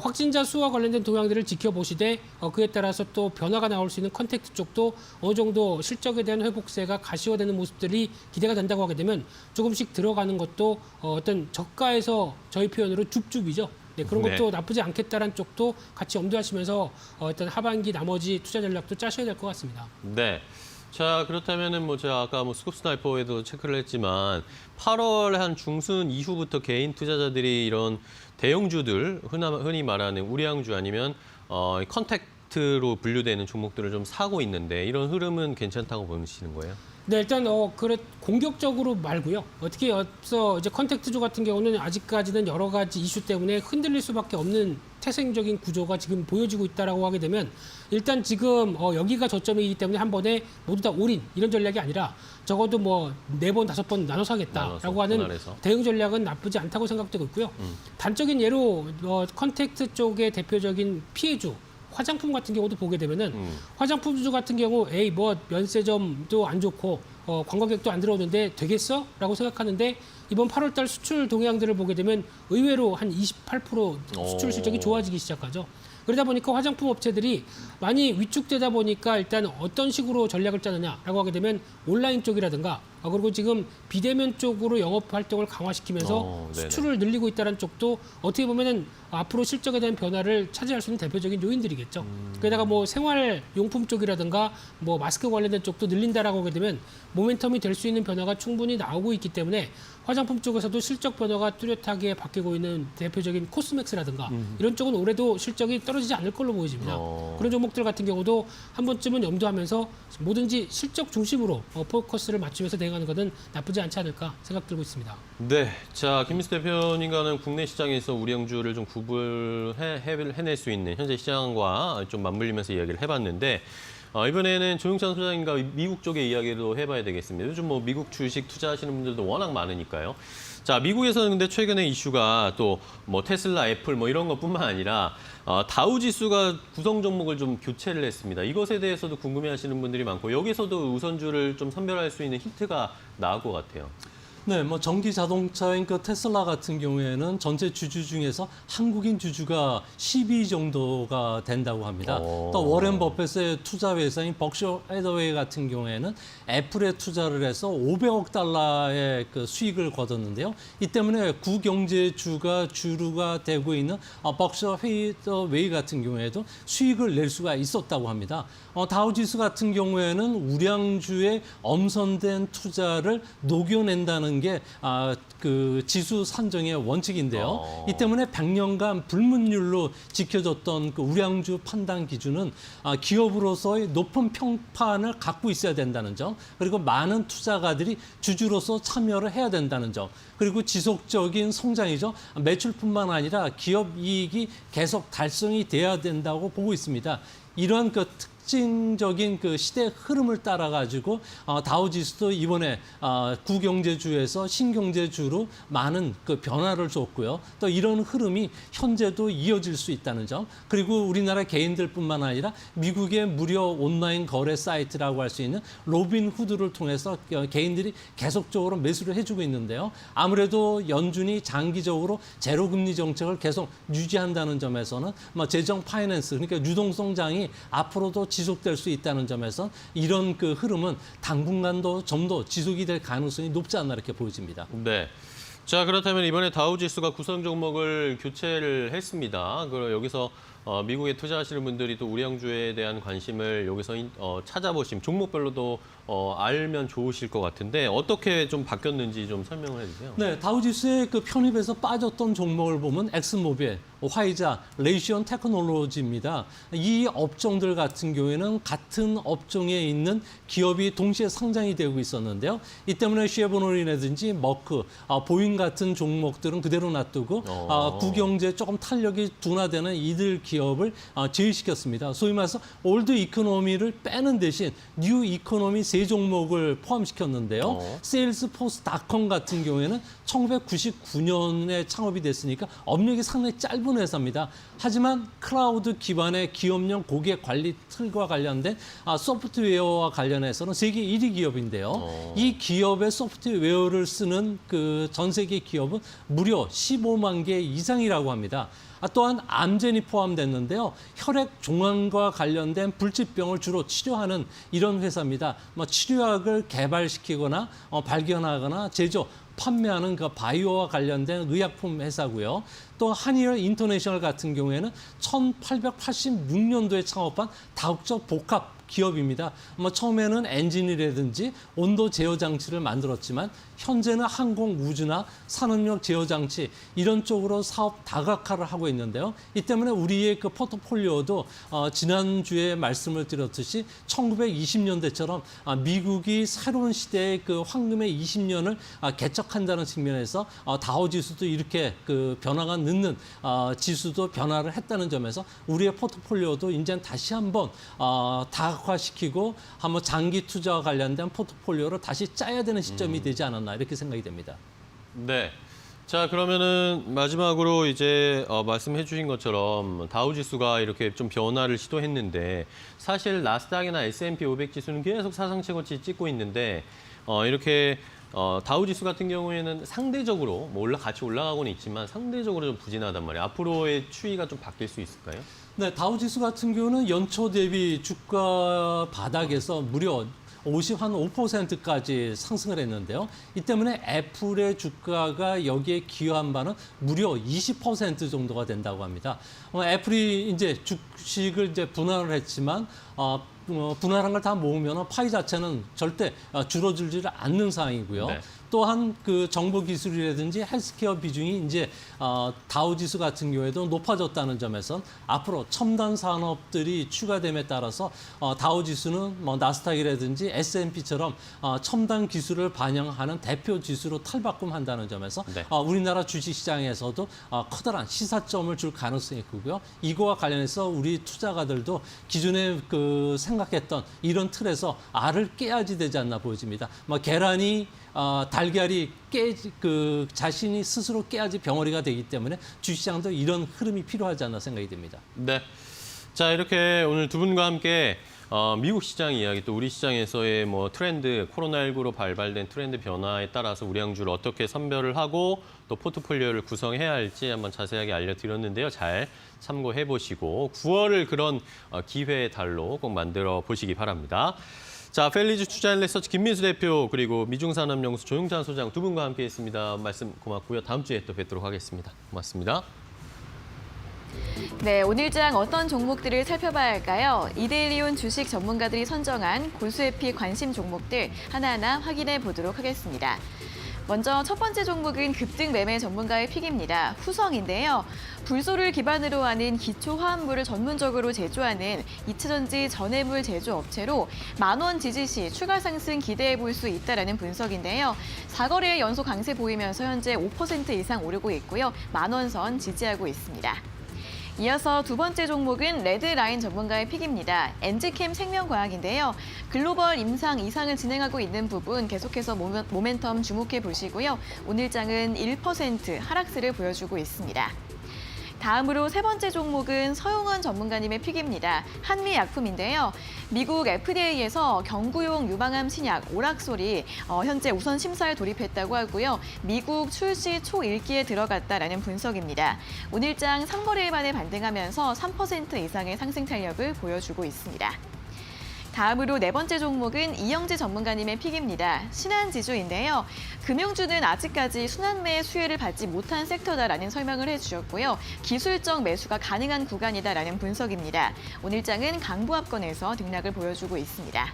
확진자 수와 관련된 동향들을 지켜보시되 그에 따라서 또 변화가 나올 수 있는 컨택트 쪽도 어느 정도 실적에 대한 회복세가 가시화되는 모습들이 기대가 된다고 하게 되면 조금씩 들어가는 것도 어떤 저가에서 저희 표현으로 줍줍이죠. 네, 그런 네. 것도 나쁘지 않겠다라는 쪽도 같이 염두하시면서 일단 하반기 나머지 투자 전략도 짜셔야 될 것 같습니다. 네. 자, 그렇다면은 뭐 제가 아까 뭐 스쿱 스나이퍼에도 체크를 했지만 8월 한 중순 이후부터 개인 투자자들이 이런 대형주들 흔히 말하는 우량주 아니면 컨택트로 분류되는 종목들을 좀 사고 있는데 이런 흐름은 괜찮다고 보시는 거예요? 네, 일단 그래 공격적으로 말고요. 특히 앞서 이제 컨택트주 같은 경우는 아직까지는 여러 가지 이슈 때문에 흔들릴 수밖에 없는 태생적인 구조가 지금 보여지고 있다라고 하게 되면 일단 지금 여기가 저점이기 때문에 한 번에 모두 다 올인 이런 전략이 아니라 적어도 뭐 4번, 5번 나눠서 하겠다라고 하는 분할해서. 대응 전략은 나쁘지 않다고 생각되고 있고요. 단적인 예로 컨택트 쪽의 대표적인 피해주 화장품 같은 경우도 보게 되면은 화장품주 같은 경우 뭐 면세점도 안 좋고 관광객도 안 들어오는데 되겠어? 라고 생각하는데 이번 8월달 수출 동향들을 보게 되면 의외로 한 28% 수출 실적이 좋아지기 시작하죠. 그러다 보니까 화장품 업체들이 많이 위축되다 보니까 일단 어떤 식으로 전략을 짜느냐라고 하게 되면 온라인 쪽이라든가 그리고 지금 비대면 쪽으로 영업 활동을 강화시키면서 네네. 수출을 늘리고 있다는 쪽도 어떻게 보면은 앞으로 실적에 대한 변화를 차지할 수 있는 대표적인 요인들이겠죠. 게다가 뭐 생활용품 쪽이라든가 뭐 마스크 관련된 쪽도 늘린다라고 하게 되면 모멘텀이 될 수 있는 변화가 충분히 나오고 있기 때문에 화장품 쪽에서도 실적 변화가 뚜렷하게 바뀌고 있는 대표적인 코스맥스라든가 이런 쪽은 올해도 실적이 떨어지지 않을 걸로 보여집니다. 그런 종목들 같은 경우도 한 번쯤은 염두하면서 뭐든지 실적 중심으로 포커스를 맞추면서 대응하는 것은 나쁘지 않지 않을까 생각 들고 있습니다. 네, 자 김민수 대표님과는 국내 시장에서 우량주를 좀 해낼 수 있는 현재 시장과 좀 맞물리면서 이야기를 해봤는데 이번에는 조용찬 소장님과 미국 쪽의 이야기도 해봐야 되겠습니다. 요즘 뭐 미국 주식 투자하시는 분들도 워낙 많으니까요. 자, 미국에서는 근데 최근에 이슈가 또 뭐 테슬라, 애플 뭐 이런 것뿐만 아니라 다우 지수가 구성 종목을 좀 교체를 했습니다. 이것에 대해서도 궁금해하시는 분들이 많고 여기서도 우선주를 좀 선별할 수 있는 힌트가 나올 것 같아요. 네, 뭐 전기 자동차인 그 테슬라 같은 경우에는 전체 주주 중에서 한국인 주주가 12 정도가 된다고 합니다. 또 워렌 버핏의 투자 회사인 벅셔 해더웨이 같은 경우에는 애플에 투자를 해서 500억 달러의 그 수익을 거뒀는데요. 이 때문에 구경제주가 주류가 되고 있는 벅셔 해더웨이 같은 경우에도 수익을 낼 수가 있었다고 합니다. 다우지수 같은 경우에는 우량주의 엄선된 투자를 녹여낸다는 게 그 지수 산정의 원칙인데요. 이 때문에 100년간 불문율로 지켜졌던 그 우량주 판단 기준은 기업으로서의 높은 평판을 갖고 있어야 된다는 점, 그리고 많은 투자가들이 주주로서 참여를 해야 된다는 점, 그리고 지속적인 성장이죠. 매출뿐만 아니라 기업 이익이 계속 달성이 돼야 된다고 보고 있습니다. 이러한 그 특징적인 그 시대 흐름을 따라 가지고 다우지수도 이번에 구경제주에서 신경제주로 많은 그 변화를 줬고요. 또 이런 흐름이 현재도 이어질 수 있다는 점. 그리고 우리나라 개인들뿐만 아니라 미국의 무료 온라인 거래 사이트라고 할 수 있는 로빈후드를 통해서 개인들이 계속적으로 매수를 해주고 있는데요. 아무래도 연준이 장기적으로 제로금리 정책을 계속 유지한다는 점에서는 재정 파이낸스, 그러니까 유동성장이 앞으로도 지속될 수 있다는 점에서 이런 그 흐름은 당분간도 좀 더 지속이 될 가능성이 높지 않나 이렇게 보여집니다. 네. 자, 그렇다면 이번에 다우지수가 구성 종목을 교체를 했습니다. 여기서 미국에 투자하시는 분들이 또 우량주에 대한 관심을 여기서 찾아보시면 종목별로도 알면 좋으실 것 같은데 어떻게 좀 바뀌었는지 좀 설명을 해주세요. 네, 다우지수의 그 편입에서 빠졌던 종목을 보면 엑슨모빌, 화이자, 레이시온 테크놀로지입니다. 이 업종들 같은 경우에는 같은 업종에 있는 기업이 동시에 상장이 되고 있었는데요. 이 때문에 쉐보론이라든지 머크, 보잉 같은 종목들은 그대로 놔두고 구경제 조금 탄력이 둔화되는 이들 기업을 제외시켰습니다. 소위 말해서 올드 이코노미를 빼는 대신 뉴 이코노미 세 종목을 포함시켰는데요. 세일스포스닷컴 같은 경우에는 1999년에 창업이 됐으니까 업력이 상당히 짧은 회사입니다. 하지만 클라우드 기반의 기업용 고객 관리 틀과 관련된 소프트웨어와 관련해서는 세계 1위 기업인데요. 이 기업의 소프트웨어를 쓰는 그 전 세계 기업은 무려 15만 개 이상이라고 합니다. 또한 암젠이 포함됐는데요. 혈액 종양과 관련된 불치병을 주로 치료하는 이런 회사입니다. 치료약을 개발시키거나 발견하거나 제조, 판매하는 그 바이오와 관련된 의약품 회사고요. 또 한일 인터내셔널 같은 경우에는 1886년도에 창업한 다국적 복합 기업입니다. 처음에는 엔진이라든지 온도 제어 장치를 만들었지만 현재는 항공 우주나 산업용 제어 장치 이런 쪽으로 사업 다각화를 하고 있는데요. 이 때문에 우리의 그 포트폴리오도 지난주에 말씀을 드렸듯이 1920년대처럼 미국이 새로운 시대의 그 황금의 20년을 개척한다는 측면에서 다우지수도 이렇게 그 변화가 늦는 지수도 변화를 했다는 점에서 우리의 포트폴리오도 이제 다시 한번 다각화시키고 한번 장기 투자와 관련된 포트폴리오를 다시 짜야 되는 시점이 되지 않았나 이렇게 생각이 됩니다. 네. 자, 그러면은 마지막으로 이제 말씀해 주신 것처럼 다우지수가 이렇게 좀 변화를 시도했는데 사실 나스닥이나 S&P 500 지수는 계속 사상 최고치 찍고 있는데 이렇게 다우지수 같은 경우에는 상대적으로 같이 올라가고는 있지만 상대적으로 좀 부진하단 말이에요. 앞으로의 추이가 좀 바뀔 수 있을까요? 네, 다우지수 같은 경우는 연초 대비 주가 바닥에서 무려 5%까지 상승을 했는데요. 이 때문에 애플의 주가가 여기에 기여한 바는 무려 20% 정도가 된다고 합니다. 애플이 이제 주식을 이제 분할을 했지만 분할한 걸 다 모으면 파이 자체는 절대 줄어들지를 않는 상황이고요. 네. 또한 그 정보 기술이라든지 헬스케어 비중이 이제 다우지수 같은 경우에도 높아졌다는 점에선 앞으로 첨단 산업들이 추가됨에 따라서 다우지수는 나스닥이라든지 S&P처럼 첨단 기술을 반영하는 대표 지수로 탈바꿈한다는 점에서 네. 우리나라 주식시장에서도 커다란 시사점을 줄 가능성이 크고요. 이거와 관련해서 우리 투자가들도 기존에 그 생각했던 이런 틀에서 알을 깨야지 되지 않나 보여집니다. 계란이 달걀이 그 자신이 스스로 깨야지 병어리가 되기 때문에 주시장도 이런 흐름이 필요하지 않나 생각이 됩니다. 네. 자, 이렇게 오늘 두 분과 함께 미국 시장 이야기 또 우리 시장에서의 뭐 트렌드, 코로나19로 발발된 트렌드 변화에 따라서 우량주를 어떻게 선별을 하고 또 포트폴리오를 구성해야 할지 한번 자세하게 알려드렸는데요. 잘 참고해 보시고 9월을 그런 기회의 달로 꼭 만들어 보시기 바랍니다. 자, 펠리즈 투자앤리서치 김민수 대표 그리고 미중산업연구소 조용찬 소장 두 분과 함께했습니다. 말씀 고맙고요. 다음 주에 또 뵙도록 하겠습니다. 고맙습니다. 네, 오늘장 어떤 종목들을 살펴봐야 할까요? 이데일리온 주식 전문가들이 선정한 골수에피 관심 종목들 하나하나 확인해 보도록 하겠습니다. 먼저 첫 번째 종목은 급등 매매 전문가의 픽입니다. 후성인데요. 불소를 기반으로 하는 기초 화합물을 전문적으로 제조하는 이차전지 전해물 제조업체로 10,000원 지지 시 추가 상승 기대해 볼 수 있다라는 분석인데요. 4거래의 연속 강세 보이면서 현재 5% 이상 오르고 있고요. 10,000원 선 지지하고 있습니다. 이어서 두 번째 종목은 레드라인 전문가의 픽입니다. 엔지캠 생명과학인데요. 글로벌 임상 이상을 진행하고 있는 부분 계속해서 모멘텀 주목해 보시고요. 오늘장은 1% 하락세를 보여주고 있습니다. 다음으로 세 번째 종목은 서용원 전문가님의 픽입니다. 한미약품인데요. 미국 FDA에서 경구용 유방암 신약 오락솔이 현재 우선 심사에 돌입했다고 하고요. 미국 출시 초일기에 들어갔다라는 분석입니다. 오늘장 3거래일 만에 반등하면서 3% 이상의 상승 탄력을 보여주고 있습니다. 다음으로 네 번째 종목은 이영재 전문가님의 픽입니다. 신한지주인데요. 금융주는 아직까지 순환매의 수혜를 받지 못한 섹터다라는 설명을 해주셨고요. 기술적 매수가 가능한 구간이다라는 분석입니다. 오늘장은 강보합권에서 등락을 보여주고 있습니다.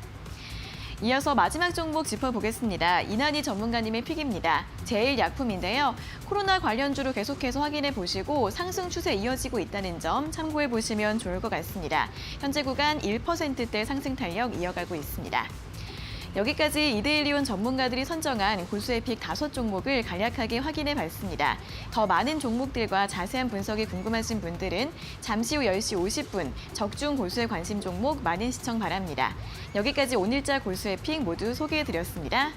이어서 마지막 종목 짚어보겠습니다. 이난희 전문가님의 픽입니다. 제일약품인데요. 코로나 관련주로 계속해서 확인해 보시고 상승 추세 이어지고 있다는 점 참고해 보시면 좋을 것 같습니다. 현재 구간 1%대 상승 탄력 이어가고 있습니다. 여기까지 이데일리온 전문가들이 선정한 골수의 픽 5종목을 간략하게 확인해 봤습니다. 더 많은 종목들과 자세한 분석이 궁금하신 분들은 잠시 후 10시 50분 적중 골수의 관심 종목 많은 시청 바랍니다. 여기까지 오늘자 골수의 픽 모두 소개해 드렸습니다.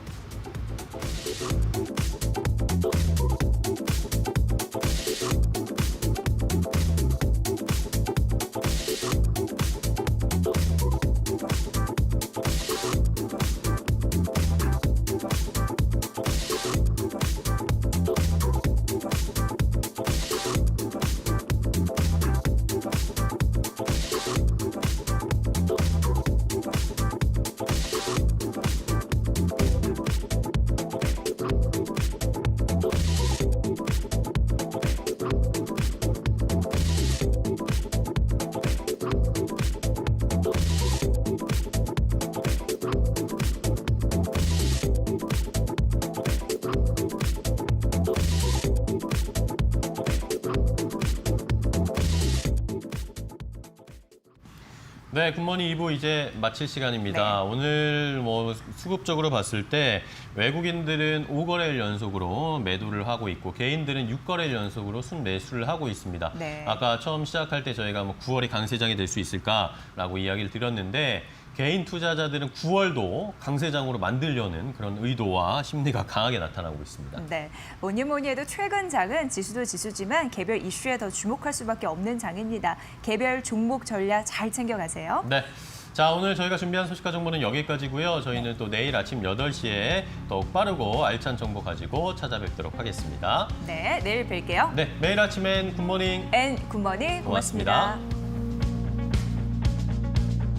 네, 굿모닝 2부 이제 마칠 시간입니다. 네. 오늘 뭐 수급적으로 봤을 때 외국인들은 5거래일 연속으로 매도를 하고 있고 개인들은 6거래일 연속으로 순매수를 하고 있습니다. 네. 아까 처음 시작할 때 저희가 뭐 9월이 강세장이 될 수 있을까라고 이야기를 드렸는데 개인 투자자들은 9월도 강세장으로 만들려는 그런 의도와 심리가 강하게 나타나고 있습니다. 네, 뭐니 해도 최근 장은 지수도 지수지만 개별 이슈에 더 주목할 수밖에 없는 장입니다. 개별 종목 전략 잘 챙겨가세요. 네. 자, 오늘 저희가 준비한 소식과 정보는 여기까지고요. 저희는 또 내일 아침 8시에 더욱 빠르고 알찬 정보 가지고 찾아뵙도록 하겠습니다. 네, 내일 뵐게요. 네, 매일 아침엔 굿모닝 굿모닝 고맙습니다. 고맙습니다.